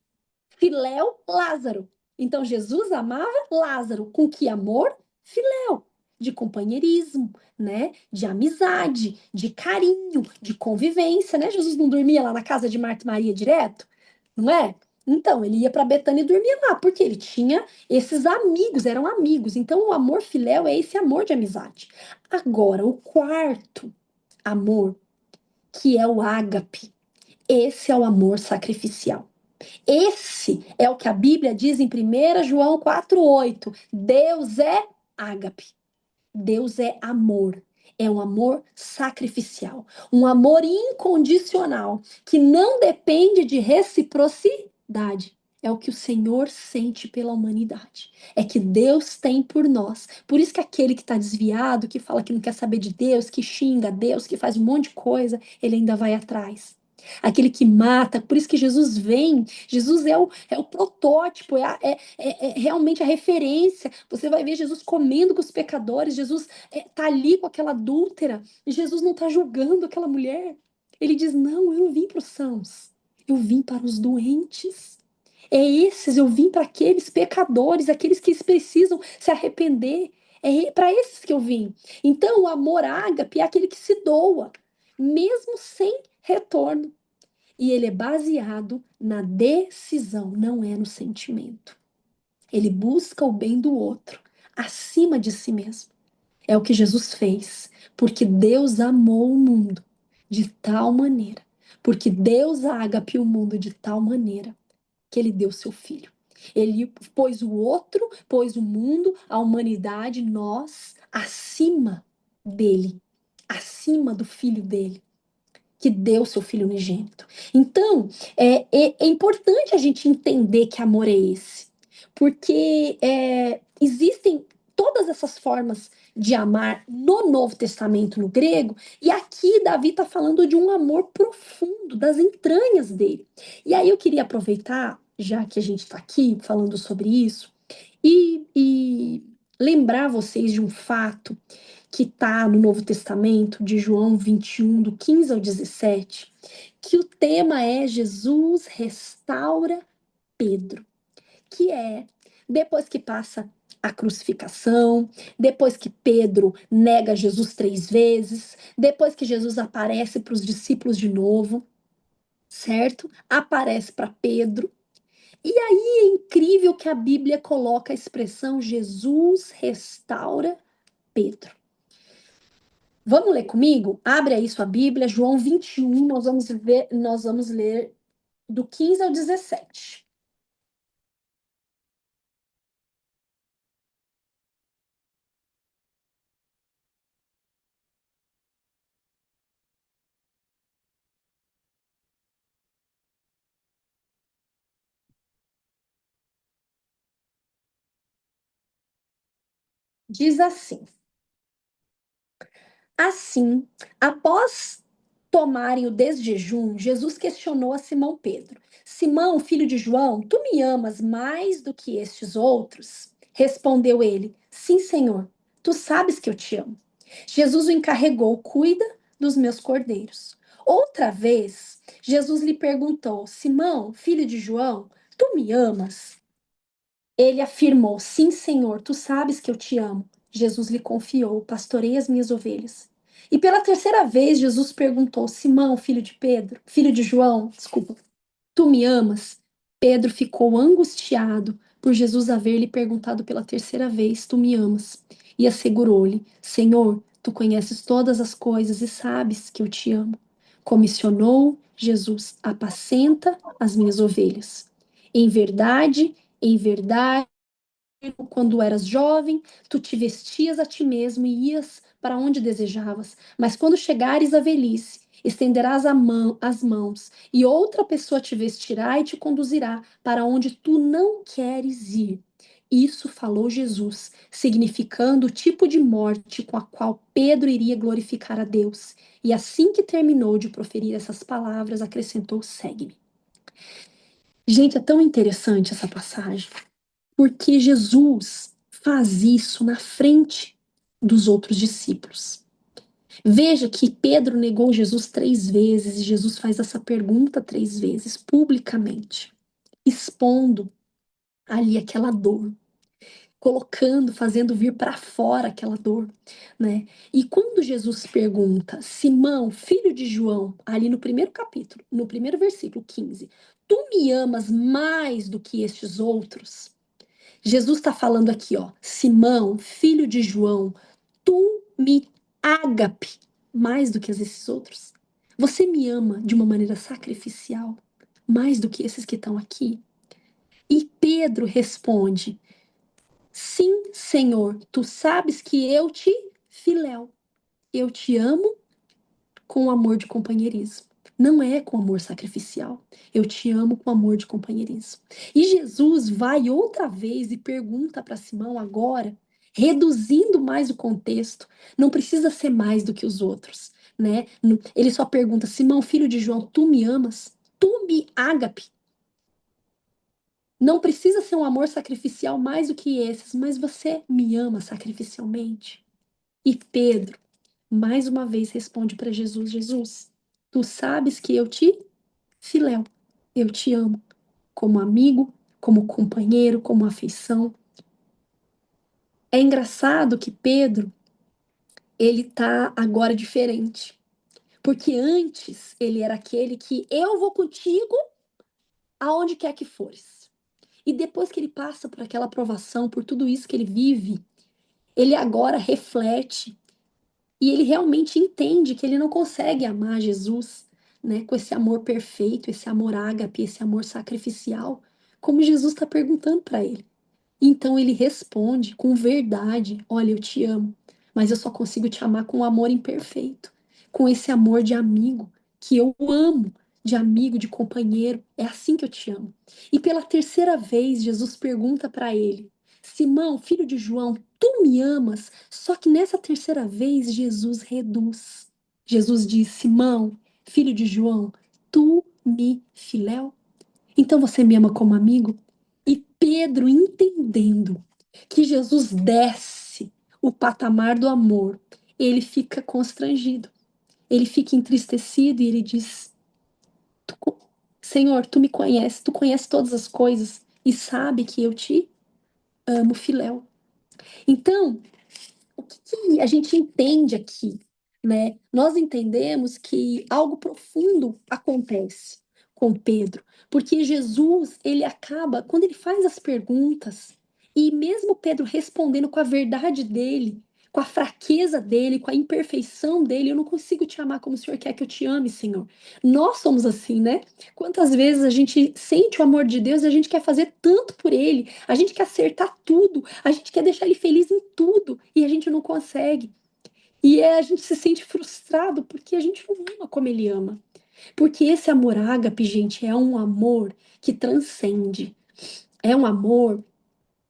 filéu Lázaro. Então Jesus amava Lázaro com que amor? Filéu, de companheirismo, né? De amizade, de carinho, de convivência, né? Jesus não dormia lá na casa de Marta e Maria direto, não é? Então, ele ia para Betânia e dormia lá, porque ele tinha esses amigos, eram amigos. Então, o amor filéu é esse amor de amizade. Agora, o quarto amor, que é o ágape, esse é o amor sacrificial. Esse é o que a Bíblia diz em 1 João 4:8. Deus é ágape. Deus é amor. É um amor sacrificial, um amor incondicional, que não depende de reciprocidade. É o que o Senhor sente pela humanidade. É que Deus tem por nós. Por isso que aquele que está desviado, que fala que não quer saber de Deus, que xinga Deus, que faz um monte de coisa, ele ainda vai atrás. Aquele que mata, por isso que Jesus vem. Jesus é o protótipo, é realmente a referência. Você vai ver Jesus comendo com os pecadores, Jesus tá ali com aquela adúltera, e Jesus não está julgando aquela mulher. Ele diz: Não, eu não vim para os sãos, eu vim para os doentes. É esses, eu vim para aqueles pecadores, aqueles que precisam se arrepender. É para esses que eu vim. Então, o amor ágape é aquele que se doa, mesmo sem retorno. E ele é baseado na decisão, não é no sentimento. Ele busca o bem do outro, acima de si mesmo. É o que Jesus fez, porque Deus amou o mundo de tal maneira, porque Deus agapeou o mundo de tal maneira que ele deu seu filho. Ele pôs o outro, pôs o mundo, a humanidade, nós, acima dele, acima do filho dele, que deu seu filho unigênito. Então, é importante a gente entender que amor é esse, porque existem todas essas formas de amar no Novo Testamento, no grego, e aqui Davi está falando de um amor profundo, das entranhas dele. E aí eu queria aproveitar, já que a gente está aqui falando sobre isso, e lembrar vocês de um fato que está no Novo Testamento, de João 21, do 15 ao 17, que o tema é Jesus restaura Pedro, que é depois que passa a crucificação, depois que Pedro nega Jesus 3 vezes, depois que Jesus aparece para os discípulos de novo, certo? Aparece para Pedro. E aí é incrível que a Bíblia coloca a expressão Jesus restaura Pedro. Vamos ler comigo? Abre aí sua Bíblia, João 21, nós vamos ler do 15 ao 17. Diz assim: Assim, após tomarem o desjejum, Jesus questionou a Simão Pedro: Simão, filho de João, tu me amas mais do que estes outros? Respondeu ele: Sim, Senhor, tu sabes que eu te amo. Jesus o encarregou: Cuida dos meus cordeiros. Outra vez, Jesus lhe perguntou: Simão, filho de João, tu me amas? Ele afirmou: Sim, Senhor, tu sabes que eu te amo. Jesus lhe confiou: Pastorei as minhas ovelhas. E pela terceira vez, Jesus perguntou: Simão, filho de Pedro, filho de João, desculpa, tu me amas? Pedro ficou angustiado por Jesus haver lhe perguntado pela terceira vez: Tu me amas? E assegurou-lhe: Senhor, tu conheces todas as coisas e sabes que eu te amo. Comissionou Jesus: Apacenta as minhas ovelhas. Em verdade, Em verdade, quando eras jovem, tu te vestias a ti mesmo e ias para onde desejavas. Mas quando chegares à velhice, estenderás as mãos, e outra pessoa te vestirá e te conduzirá para onde tu não queres ir. Isso falou Jesus, significando o tipo de morte com a qual Pedro iria glorificar a Deus. E assim que terminou de proferir essas palavras, acrescentou: segue-me. Gente, é tão interessante essa passagem. Porque Jesus faz isso na frente dos outros discípulos. Veja que Pedro negou Jesus 3 vezes e Jesus faz essa pergunta 3 vezes, publicamente, expondo ali aquela dor, colocando, fazendo vir para fora aquela dor, né? E quando Jesus pergunta, Simão, filho de João, ali no primeiro capítulo, no primeiro versículo 15, tu me amas mais do que estes outros? Jesus está falando aqui, ó, Simão, filho de João, tu me ágape mais do que esses outros? Você me ama de uma maneira sacrificial mais do que esses que estão aqui? E Pedro responde: sim, Senhor, tu sabes que eu te filéu, eu te amo com amor de companheirismo. Não é com amor sacrificial. Eu te amo com amor de companheirismo. E Jesus vai outra vez e pergunta para Simão agora, reduzindo mais o contexto. Não precisa ser mais do que os outros, né? Ele só pergunta: Simão, filho de João, tu me amas? Tu me ágape? Não precisa ser um amor sacrificial mais do que esses, mas você me ama sacrificialmente? E Pedro mais uma vez responde para Jesus: Jesus, tu sabes que eu te filéu, eu te amo como amigo, como companheiro, como afeição. É engraçado que Pedro, ele tá agora diferente, porque antes ele era aquele que eu vou contigo aonde quer que fores. E depois que ele passa por aquela provação, por tudo isso que ele vive, ele agora reflete. E ele realmente entende que ele não consegue amar Jesus, né, com esse amor perfeito, esse amor ágape, esse amor sacrificial, como Jesus está perguntando para ele. Então ele responde com verdade: olha, eu te amo, mas eu só consigo te amar com um amor imperfeito, com esse amor de amigo que eu amo, de amigo, de companheiro. É assim que eu te amo. E pela terceira vez, Jesus pergunta para ele: Simão, filho de João, tu me amas? Só que nessa terceira vez, Jesus reduz. Jesus diz: Simão, filho de João, tu me filéu? Então você me ama como amigo? E Pedro, entendendo que Jesus desce o patamar do amor, ele fica constrangido, ele fica entristecido e ele diz: Senhor, tu me conheces, tu conheces todas as coisas e sabe que eu te amo, filéu. Então, o que, que a gente entende aqui, né? Nós entendemos que algo profundo acontece com Pedro, porque Jesus, ele acaba, quando ele faz as perguntas, e mesmo Pedro respondendo com a verdade dele, com a fraqueza dele, com a imperfeição dele, eu não consigo te amar como o Senhor quer que eu te ame, Senhor. Nós somos assim, né? Quantas vezes a gente sente o amor de Deus e a gente quer fazer tanto por ele, a gente quer acertar tudo, a gente quer deixar ele feliz em tudo e a gente não consegue. E a gente se sente frustrado porque a gente não ama como ele ama. Porque esse amor ágape, gente, é um amor que transcende. É um amor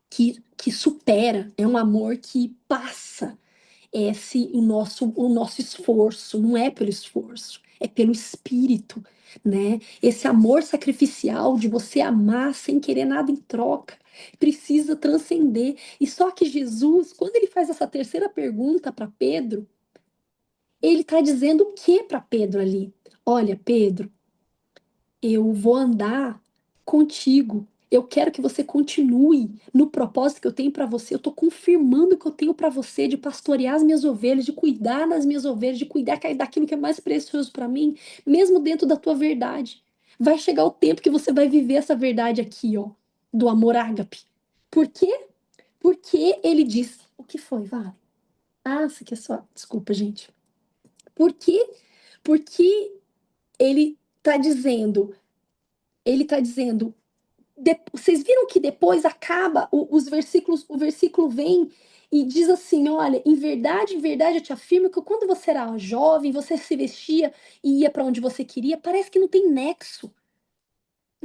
que supera. É um amor que passa o nosso esforço. Não é pelo esforço, é pelo espírito, né? Esse amor sacrificial de você amar sem querer nada em troca. Precisa transcender. E só que Jesus, quando ele faz essa terceira pergunta para Pedro, ele está dizendo o que para Pedro ali? Olha, Pedro, eu vou andar contigo. Eu quero que você continue no propósito que eu tenho para você. Eu estou confirmando o que eu tenho para você de pastorear as minhas ovelhas, de cuidar das minhas ovelhas, de cuidar daquilo que é mais precioso para mim, mesmo dentro da tua verdade. Vai chegar o tempo que você vai viver essa verdade aqui, ó, do amor ágape. Por quê? Porque ele diz: o que foi, Vale? Ah, isso aqui é só. Desculpa, gente. Por quê? Porque ele está dizendo, ele está dizendo, Vocês viram que depois acaba os versículos, o versículo vem e diz assim: olha, em verdade, eu te afirmo que quando você era jovem, você se vestia e ia para onde você queria, parece que não tem nexo,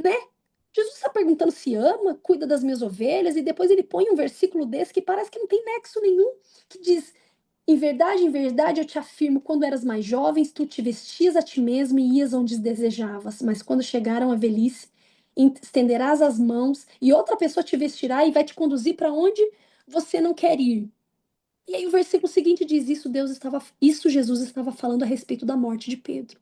né? Jesus está perguntando se ama, cuida das minhas ovelhas, e depois ele põe um versículo desse que parece que não tem nexo nenhum, que diz: em verdade, eu te afirmo, quando eras mais jovem, tu te vestias a ti mesmo e ias onde desejavas, mas quando chegaram a velhice, estenderás as mãos e outra pessoa te vestirá e vai te conduzir para onde você não quer ir. E aí o versículo seguinte diz: isso Jesus estava falando a respeito da morte de Pedro.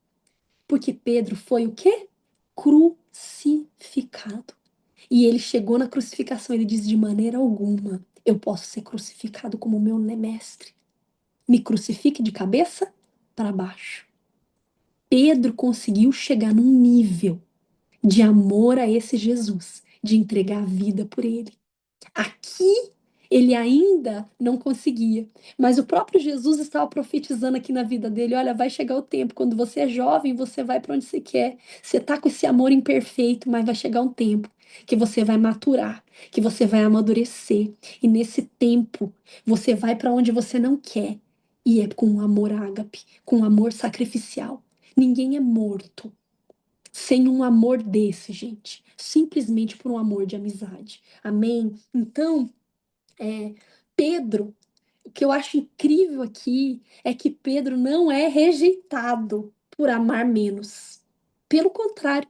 Porque Pedro foi o quê? Crucificado. E ele chegou na crucificação, ele diz: de maneira alguma eu posso ser crucificado como meu mestre. Me crucifique de cabeça para baixo. Pedro conseguiu chegar num nível de amor a esse Jesus, de entregar a vida por ele. Aqui ele ainda não conseguia, mas o próprio Jesus estava profetizando aqui na vida dele: olha, vai chegar o tempo, quando você é jovem, você vai para onde você quer. Você está com esse amor imperfeito, mas vai chegar um tempo que você vai maturar, que você vai amadurecer, e nesse tempo você vai para onde você não quer, e é com um amor ágape, com um amor sacrificial. Ninguém é morto sem um amor desse, gente, simplesmente por um amor de amizade. Amém? Então, é, Pedro, o que eu acho incrível aqui é que Pedro não é rejeitado por amar menos. Pelo contrário,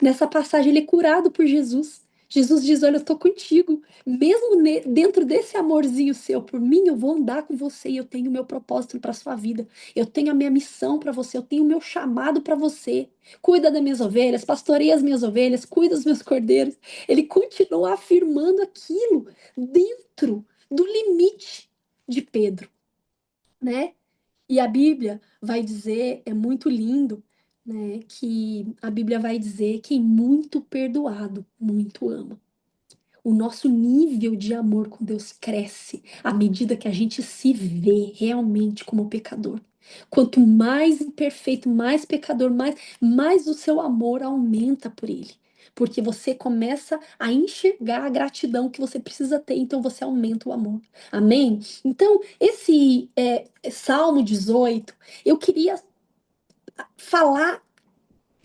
nessa passagem ele é curado por Jesus. Jesus diz: olha, eu estou contigo. Mesmo dentro desse amorzinho seu por mim, eu vou andar com você e eu tenho o meu propósito para sua vida. Eu tenho a minha missão para você, eu tenho o meu chamado para você. Cuida das minhas ovelhas, pastoreia as minhas ovelhas, cuida dos meus cordeiros. Ele continua afirmando aquilo dentro do limite de Pedro, né? E a Bíblia vai dizer, é muito lindo, né, que a Bíblia vai dizer: quem muito perdoado, muito ama. O nosso nível de amor com Deus cresce à medida que a gente se vê realmente como pecador. Quanto mais imperfeito, mais pecador, mais o seu amor aumenta por ele. Porque você começa a enxergar a gratidão que você precisa ter, então você aumenta o amor. Amém? Então, esse Salmo 18, eu queria falar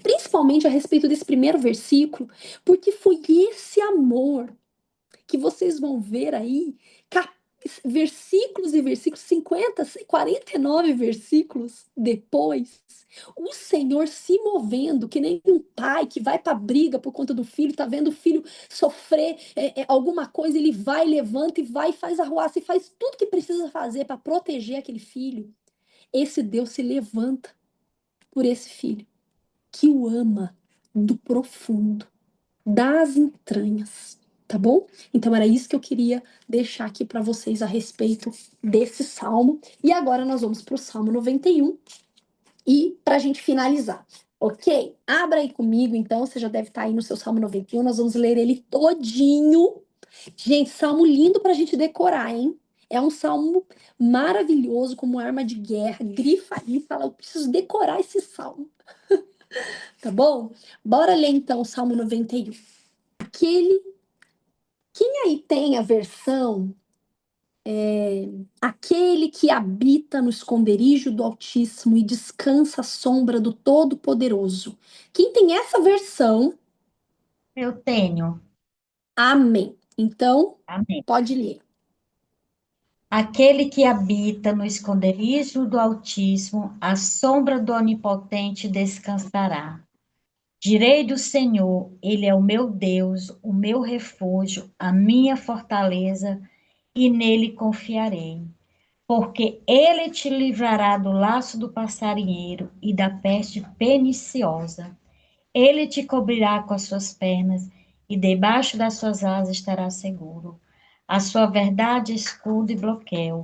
principalmente a respeito desse primeiro versículo, porque foi esse amor que vocês vão ver aí, versículos e versículos, 50, 49 versículos depois, o Senhor se movendo, que nem um pai que vai para briga por conta do filho, tá vendo o filho sofrer alguma coisa, ele vai, levanta e vai, faz arruaça e faz tudo que precisa fazer para proteger aquele filho. Esse Deus se levanta por esse filho, que o ama do profundo, das entranhas, tá bom? Então era isso que eu queria deixar aqui para vocês a respeito desse salmo. E agora nós vamos para o Salmo 91 e para a gente finalizar. Ok? Abra aí comigo, então, você já deve estar aí no seu Salmo 91, nós vamos ler ele todinho. Gente, salmo lindo para a gente decorar, hein? É um salmo maravilhoso, como arma de guerra. Grifa aí, fala: eu preciso decorar esse salmo, tá bom? Bora ler então o Salmo 91. Aquele. Quem aí tem a versão aquele que habita no esconderijo do Altíssimo e descansa à sombra do Todo-Poderoso? Quem tem essa versão? Eu tenho. Amém. Então, Amém. pode ler. Aquele que habita no esconderijo do Altíssimo, à sombra do Onipotente descansará. Direi do Senhor, Ele é o meu Deus, o meu refúgio, a minha fortaleza, e nele confiarei. Porque Ele te livrará do laço do passarinheiro e da peste perniciosa. Ele te cobrirá com as suas pernas, e debaixo das suas asas estará seguro. A sua verdade é escudo e bloqueio.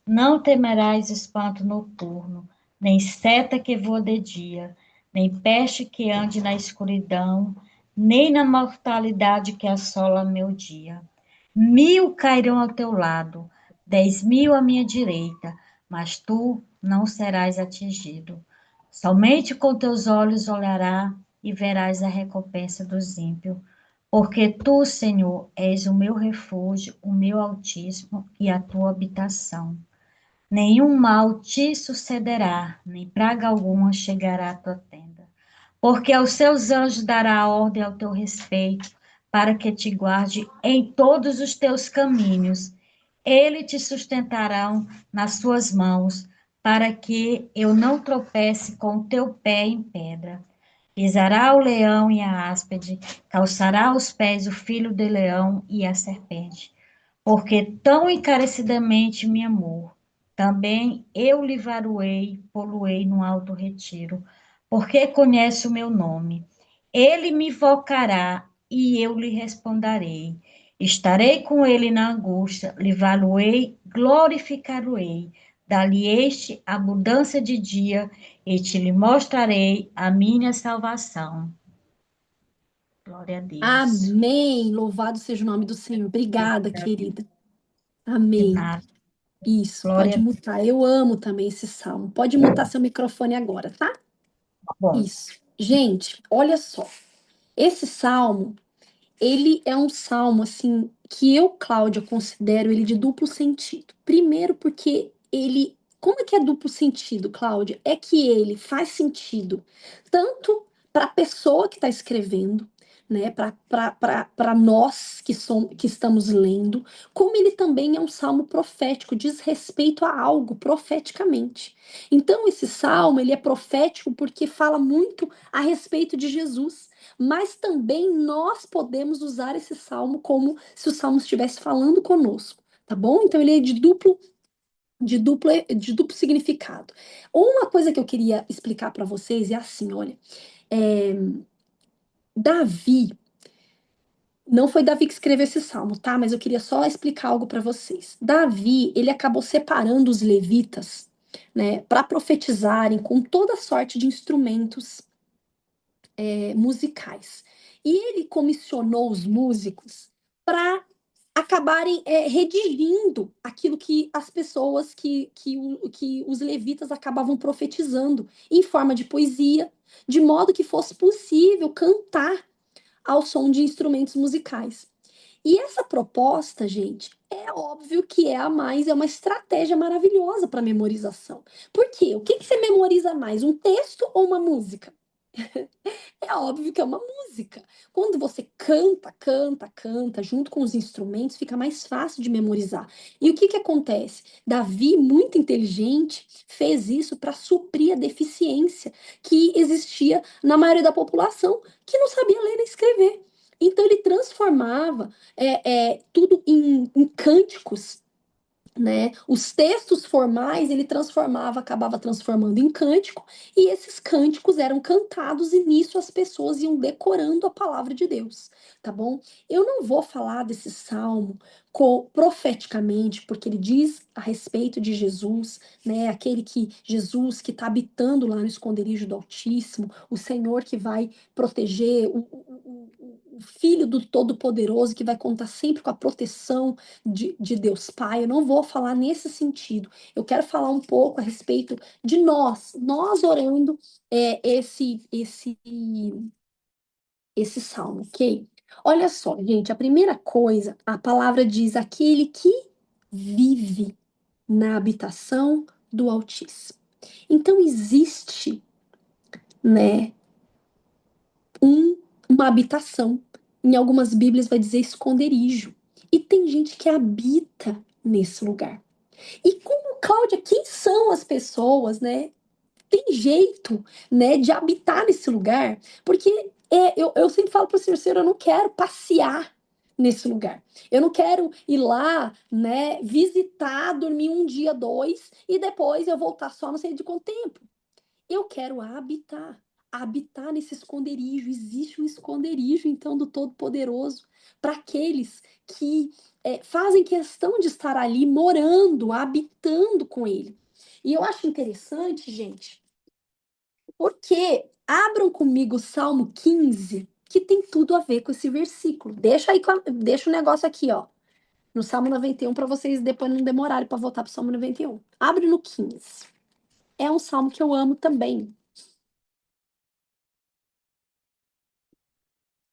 Não temerás espanto noturno, nem seta que voa de dia, nem peste que ande na escuridão, nem na mortalidade que assola meu dia. 1000 cairão ao teu lado, 10.000 à minha direita, mas tu não serás atingido. Somente com teus olhos olhará e verás a recompensa dos ímpios, Porque tu, Senhor, és o meu refúgio, o meu altíssimo e a tua habitação. Nenhum mal te sucederá, nem praga alguma chegará à tua tenda. Porque aos seus anjos dará ordem ao teu respeito, para que te guarde em todos os teus caminhos. Ele te sustentarão nas suas mãos, para que eu não tropece com o teu pé em pedra. Pisará o leão e a áspide, calçará os pés o filho do leão e a serpente. Porque tão encarecidamente me amou, também eu livrarei, poluei no alto retiro, porque conhece o meu nome. Ele me invocará e eu lhe responderei. Estarei com ele na angústia, livrá-lo-ei, glorificá-lo-ei. Dali este abundância de dia, e te lhe mostrarei a minha salvação. Glória a Deus. Amém. Louvado seja o nome do Senhor. Obrigada, querida. De Amém. nada. Isso, Glória pode a mutar. Eu amo também esse salmo. Pode mutar seu microfone agora, tá? Deus. Isso. Gente, olha só. Esse salmo, ele é um salmo, assim, que eu, Cláudia, considero ele de duplo sentido. Primeiro, porque ele. Como é que é duplo sentido, Cláudia? É que ele faz sentido tanto para a pessoa que está escrevendo, né, para nós que estamos lendo, como ele também é um salmo profético, diz respeito a algo profeticamente. Então, esse salmo, ele é profético porque fala muito a respeito de Jesus, mas também nós podemos usar esse salmo como se o salmo estivesse falando conosco, tá bom? Então ele é de duplo significado. Uma coisa que eu queria explicar para vocês é assim, olha, é, Davi, não foi Davi que escreveu esse salmo, tá? Mas eu queria só explicar algo para vocês. Davi, ele acabou separando os levitas, né, para profetizarem com toda sorte de instrumentos musicais. E ele comissionou os músicos para acabarem redigindo aquilo que as pessoas, que os levitas acabavam profetizando em forma de poesia, de modo que fosse possível cantar ao som de instrumentos musicais. E essa proposta, gente, é óbvio que é uma estratégia maravilhosa para memorização. Por quê? O que você memoriza mais, um texto ou uma música? É óbvio que é uma música. Quando você canta, canta, canta, junto com os instrumentos, fica mais fácil de memorizar. E o que que acontece? Davi, muito inteligente, fez isso para suprir a deficiência que existia na maioria da população, que não sabia ler nem escrever. Então ele transformava tudo em cânticos, né? Os textos formais ele transformava, acabava transformando em cântico, e esses cânticos eram cantados e nisso as pessoas iam decorando a palavra de Deus, tá bom? Eu não vou falar desse salmo profeticamente, porque ele diz a respeito de Jesus, né? Aquele que Jesus que está habitando lá no esconderijo do Altíssimo, o Senhor que vai proteger o Filho do Todo-Poderoso que vai contar sempre com a proteção de Deus Pai. Eu não vou falar nesse sentido. Eu quero falar um pouco a respeito de nós orando esse salmo, ok? Olha só, gente, a primeira coisa, a palavra diz aquele que vive na habitação do Altíssimo. Então existe, né, uma habitação. Em algumas Bíblias vai dizer esconderijo. E tem gente que habita nesse lugar. E como, Cláudia, quem são as pessoas, né? Tem jeito, né, de habitar nesse lugar? Porque eu sempre falo para o Senhor, eu não quero passear nesse lugar. Eu não quero ir lá, né, visitar, dormir um dia, dois, e depois eu voltar só não sei de quanto tempo. Eu quero habitar nesse esconderijo. Existe um esconderijo, então, do Todo-Poderoso para aqueles que fazem questão de estar ali morando, habitando com Ele. E eu acho interessante, gente, porque abram comigo o Salmo 15, que tem tudo a ver com esse versículo. Deixa o negócio aqui, ó, no Salmo 91, para vocês depois não demorarem para voltar para o Salmo 91. Abre no 15. É um salmo que eu amo também.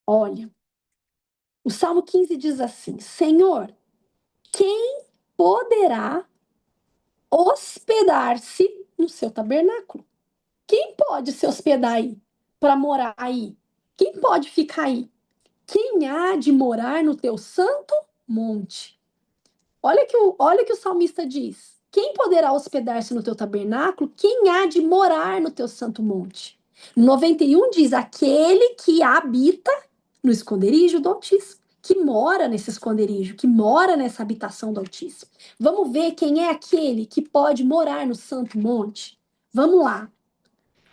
Olha, O Salmo 15 diz assim: Senhor, quem poderá hospedar-se no seu tabernáculo? Quem pode se hospedar aí? Para morar aí? Quem pode ficar aí? Quem há de morar no teu santo monte? Olha que o salmista diz. Quem poderá hospedar-se no teu tabernáculo? Quem há de morar no teu santo monte? 91 diz: aquele que habita no esconderijo do Altíssimo, que mora nesse esconderijo, que mora nessa habitação do Altíssimo. Vamos ver quem é aquele que pode morar no santo monte? Vamos lá.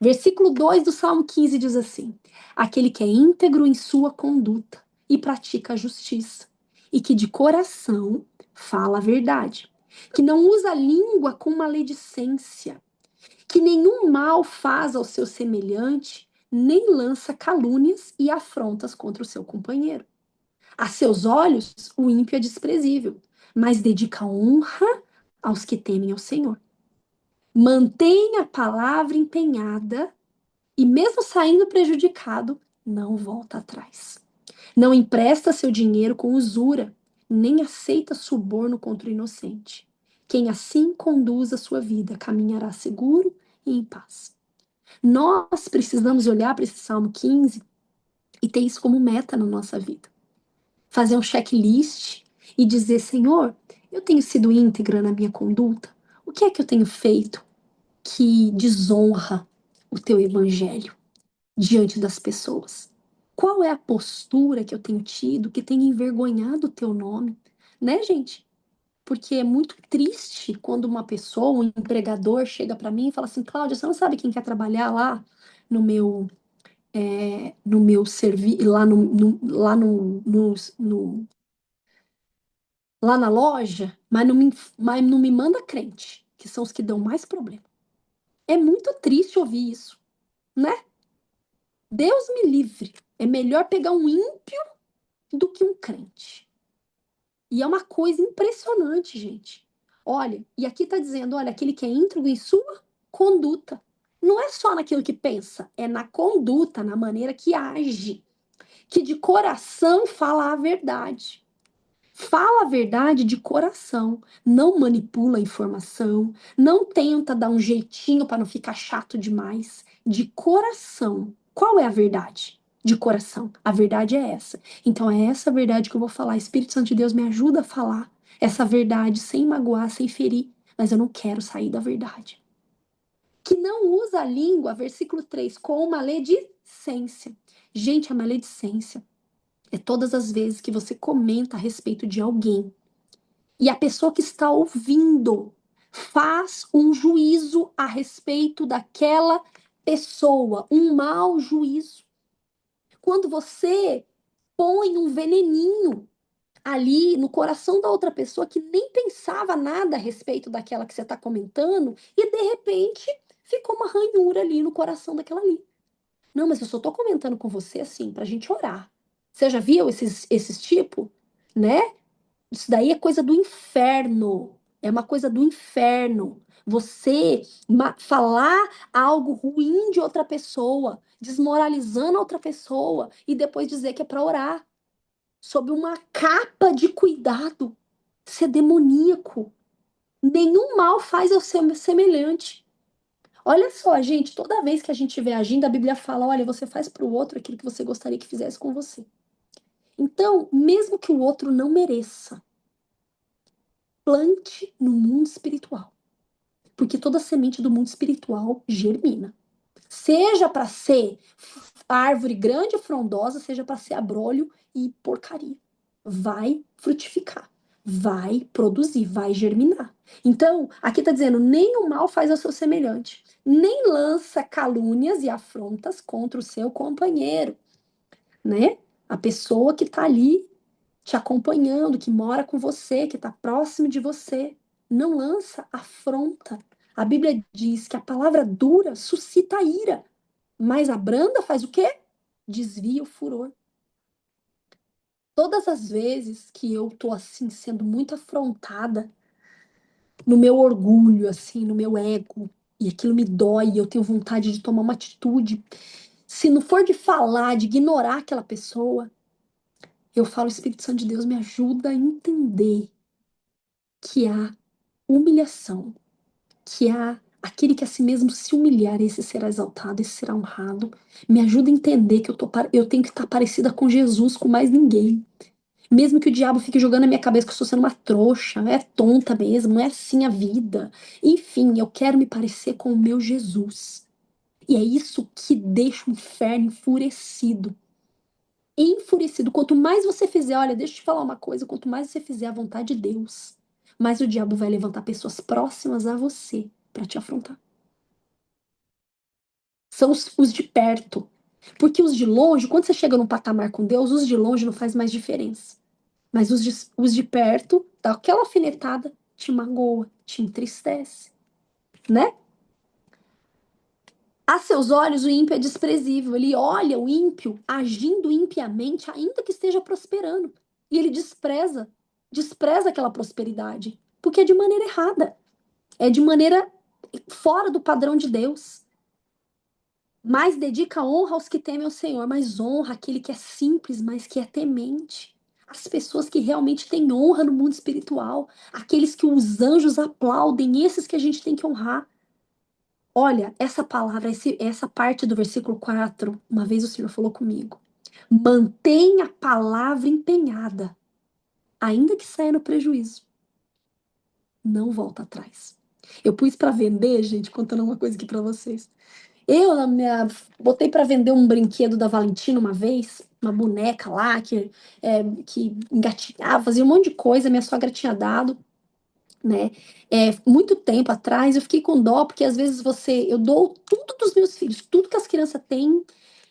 Versículo 2 do Salmo 15 diz assim: aquele que é íntegro em sua conduta e pratica a justiça, e que de coração fala a verdade, que não usa a língua com maledicência, que nenhum mal faz ao seu semelhante, nem lança calúnias e afrontas contra o seu companheiro. A seus olhos, o ímpio é desprezível, mas dedica honra aos que temem ao Senhor. Mantém a palavra empenhada e, mesmo saindo prejudicado, não volta atrás. Não empresta seu dinheiro com usura, nem aceita suborno contra o inocente. Quem assim conduz a sua vida caminhará seguro e em paz. Nós precisamos olhar para esse Salmo 15 e ter isso como meta na nossa vida. Fazer um checklist e dizer: Senhor, eu tenho sido íntegra na minha conduta? O que é que eu tenho feito que desonra o teu evangelho diante das pessoas? Qual é a postura que eu tenho tido que tem envergonhado o teu nome? Né, gente? Porque é muito triste quando uma pessoa, um empregador, chega para mim e fala assim: Cláudia, você não sabe quem quer trabalhar lá no meu, no meu serviço, lá na loja, mas não me manda crente, que são os que dão mais problema. É muito triste ouvir isso, né? Deus me livre. É melhor pegar um ímpio do que um crente. E é uma coisa impressionante, gente. Olha, e aqui está dizendo, olha, aquele que é íntegro em sua conduta. Não é só naquilo que pensa, é na conduta, na maneira que age, que de coração fala a verdade. Fala a verdade de coração, não manipula a informação, não tenta dar um jeitinho para não ficar chato demais. De coração. Qual é a verdade? De coração. A verdade é essa. Então é essa verdade que eu vou falar. Espírito Santo de Deus me ajuda a falar essa verdade sem magoar, sem ferir, mas eu não quero sair da verdade. Que não usa a língua, versículo 3, com maledicência. Gente, a maledicência é todas as vezes que você comenta a respeito de alguém e a pessoa que está ouvindo faz um juízo a respeito daquela pessoa, um mau juízo. Quando você põe um veneninho ali no coração da outra pessoa que nem pensava nada a respeito daquela que você está comentando e de repente ficou uma ranhura ali no coração daquela ali. Não, mas eu só tô comentando com você assim, pra gente orar. Você já viu esses tipo, né? Isso daí é coisa do inferno. É uma coisa do inferno. Você falar algo ruim de outra pessoa, desmoralizando a outra pessoa e depois dizer que é para orar, sob uma capa de cuidado. Isso é demoníaco. Nenhum mal faz ao seu semelhante. Olha só, gente, toda vez que a gente vê agindo, a Bíblia fala: olha, você faz para o outro aquilo que você gostaria que fizesse com você. Então, mesmo que o outro não mereça, plante no mundo espiritual. Porque toda semente do mundo espiritual germina. Seja para ser árvore grande e frondosa, seja para ser abrolho e porcaria. Vai frutificar, vai produzir, vai germinar. Então, aqui está dizendo: nem o mal faz ao seu semelhante, nem lança calúnias e afrontas contra o seu companheiro, né? A pessoa que está ali te acompanhando, que mora com você, que está próximo de você. Não lança afronta. A Bíblia diz que a palavra dura suscita a ira, mas a branda faz o quê? Desvia o furor. Todas as vezes que eu tô assim sendo muito afrontada no meu orgulho, assim, no meu ego, e aquilo me dói, eu tenho vontade de tomar uma atitude, se não for de falar, de ignorar aquela pessoa, eu falo, Espírito Santo de Deus, me ajuda a entender que há humilhação, que há aquele que a si mesmo se humilhar, esse será exaltado, esse será honrado. Me ajuda a entender que eu tenho que estar parecida com Jesus, com mais ninguém. Mesmo que o diabo fique jogando na minha cabeça que eu estou sendo uma trouxa, é tonta mesmo, não é assim a vida. Enfim, eu quero me parecer com o meu Jesus. E é isso que deixa o inferno enfurecido. Enfurecido. Quanto mais você fizer, olha, deixa eu te falar uma coisa: quanto mais você fizer a vontade de Deus, mais o diabo vai levantar pessoas próximas a você para te afrontar. São os de perto. Porque os de longe, quando você chega num patamar com Deus, os de longe não faz mais diferença. Mas os de perto, dá aquela alfinetada, te magoa, te entristece, né? A seus olhos, o ímpio é desprezível. Ele olha o ímpio agindo impiamente, ainda que esteja prosperando. E ele despreza aquela prosperidade, porque é de maneira errada, é de maneira fora do padrão de Deus. Mas dedica honra aos que temem o Senhor, mas honra aquele que é simples, mas que é temente. As pessoas que realmente têm honra no mundo espiritual, aqueles que os anjos aplaudem, esses que a gente tem que honrar. Olha, essa palavra, essa parte do versículo 4, uma vez o Senhor falou comigo. Mantenha a palavra empenhada, ainda que saia no prejuízo. Não volta atrás. Eu pus para vender, gente, contando uma coisa aqui para vocês. Eu botei para vender um brinquedo da Valentina uma vez, uma boneca lá que engatinhava, fazia um monte de coisa, minha sogra tinha dado, né? Muito tempo atrás, eu fiquei com dó, porque às vezes eu dou tudo dos meus filhos, tudo que as crianças têm,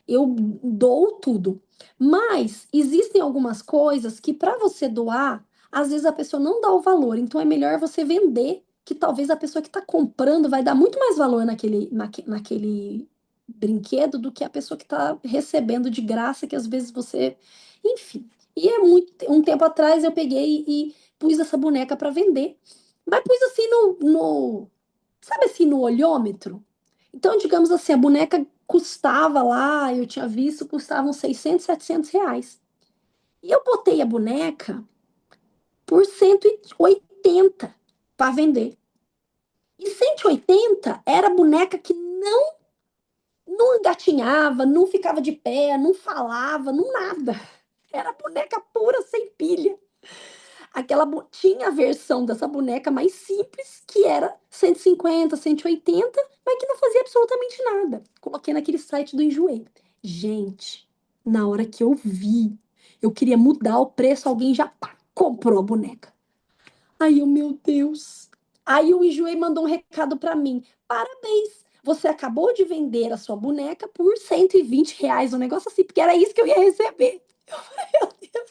eu dou tudo. Mas existem algumas coisas que para você doar, às vezes a pessoa não dá o valor, então é melhor você vender, que talvez a pessoa que está comprando vai dar muito mais valor naquele brinquedo do que a pessoa que está recebendo de graça, que às vezes você, enfim. E um tempo atrás eu peguei e pus essa boneca para vender. Mas pus assim sabe assim, no olhômetro? Então, digamos assim, a boneca custava lá, eu tinha visto, custava uns 600, 700 reais. E eu botei a boneca por 180 para vender. E 180 era a boneca que não engatinhava, não ficava de pé, não falava, não nada. Era boneca pura, sem pilha. Tinha a versão dessa boneca mais simples, que era 150, 180, mas que não fazia absolutamente nada. Coloquei naquele site do Enjoei. Gente, na hora que eu vi, eu queria mudar o preço, alguém já comprou a boneca. Aí meu Deus. Aí o Enjoei mandou um recado para mim. Parabéns, você acabou de vender a sua boneca por R$ 120, um negócio assim, porque era isso que eu ia receber. Meu Deus.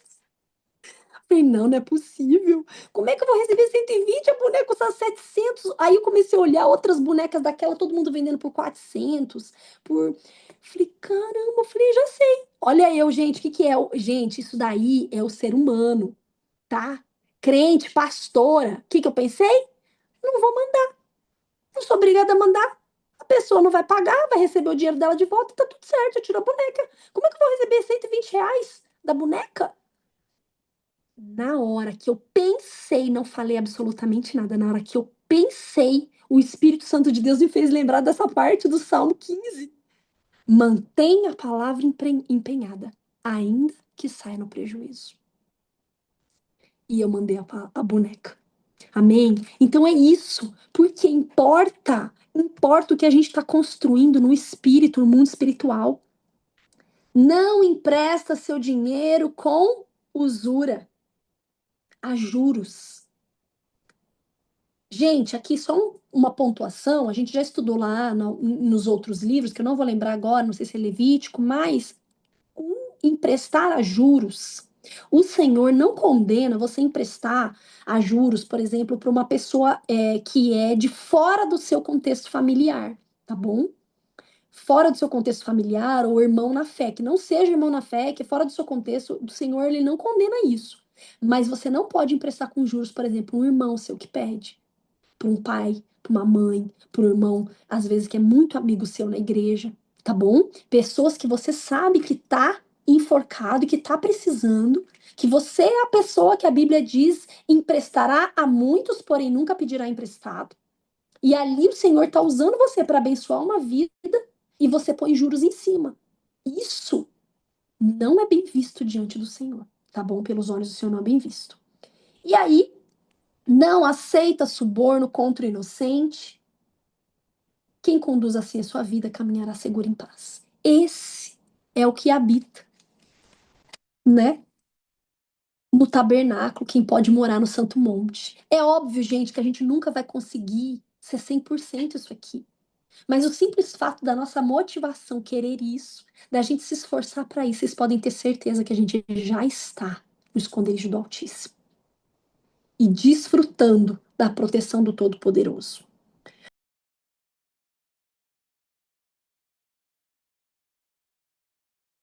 Falei, não, não é possível. Como é que eu vou receber 120? A boneca custa 700. Aí eu comecei a olhar outras bonecas daquela, todo mundo vendendo por 400. Falei, caramba, falei, já sei. Olha eu, gente, o que que é? Gente, isso daí é o ser humano, tá? Crente, pastora. O que que eu pensei? Não vou mandar. Não sou obrigada a mandar. A pessoa não vai pagar, vai receber o dinheiro dela de volta e tá tudo certo, eu tiro a boneca. Como é que eu vou receber R$ 120 da boneca? Na hora que eu pensei, não falei absolutamente nada, na hora que eu pensei, o Espírito Santo de Deus me fez lembrar dessa parte do Salmo 15. Mantenha a palavra empenhada, ainda que saia no prejuízo. E eu mandei a boneca. Amém? Então é isso, porque importa o que a gente está construindo no espírito, no mundo espiritual. Não empresta seu dinheiro com usura, a juros. Gente, aqui só uma pontuação, a gente já estudou lá nos outros livros, que eu não vou lembrar agora, não sei se é Levítico, mas emprestar a juros. O Senhor não condena você emprestar a juros, por exemplo, para uma pessoa que é de fora do seu contexto familiar, tá bom? Fora do seu contexto familiar ou irmão na fé, que não seja irmão na fé, que é fora do seu contexto, o Senhor ele não condena isso. Mas você não pode emprestar com juros, por exemplo, um irmão seu que pede para um pai, para uma mãe, para um irmão, às vezes que é muito amigo seu na igreja, tá bom? Pessoas que você sabe que tá enforcado e que está precisando, que você é a pessoa que a Bíblia diz emprestará a muitos, porém nunca pedirá emprestado. E ali o Senhor está usando você para abençoar uma vida e você põe juros em cima. Isso não é bem visto diante do Senhor, tá bom? Pelos olhos do Senhor não é bem visto. E aí, não aceita suborno contra o inocente. Quem conduz assim a sua vida caminhará seguro em paz. Esse é o que habita, né? No tabernáculo, quem pode morar no Santo Monte. É óbvio, gente, que a gente nunca vai conseguir ser 100% isso aqui. Mas o simples fato da nossa motivação querer isso, da gente se esforçar para isso, vocês podem ter certeza que a gente já está no esconderijo do Altíssimo e desfrutando da proteção do Todo-Poderoso.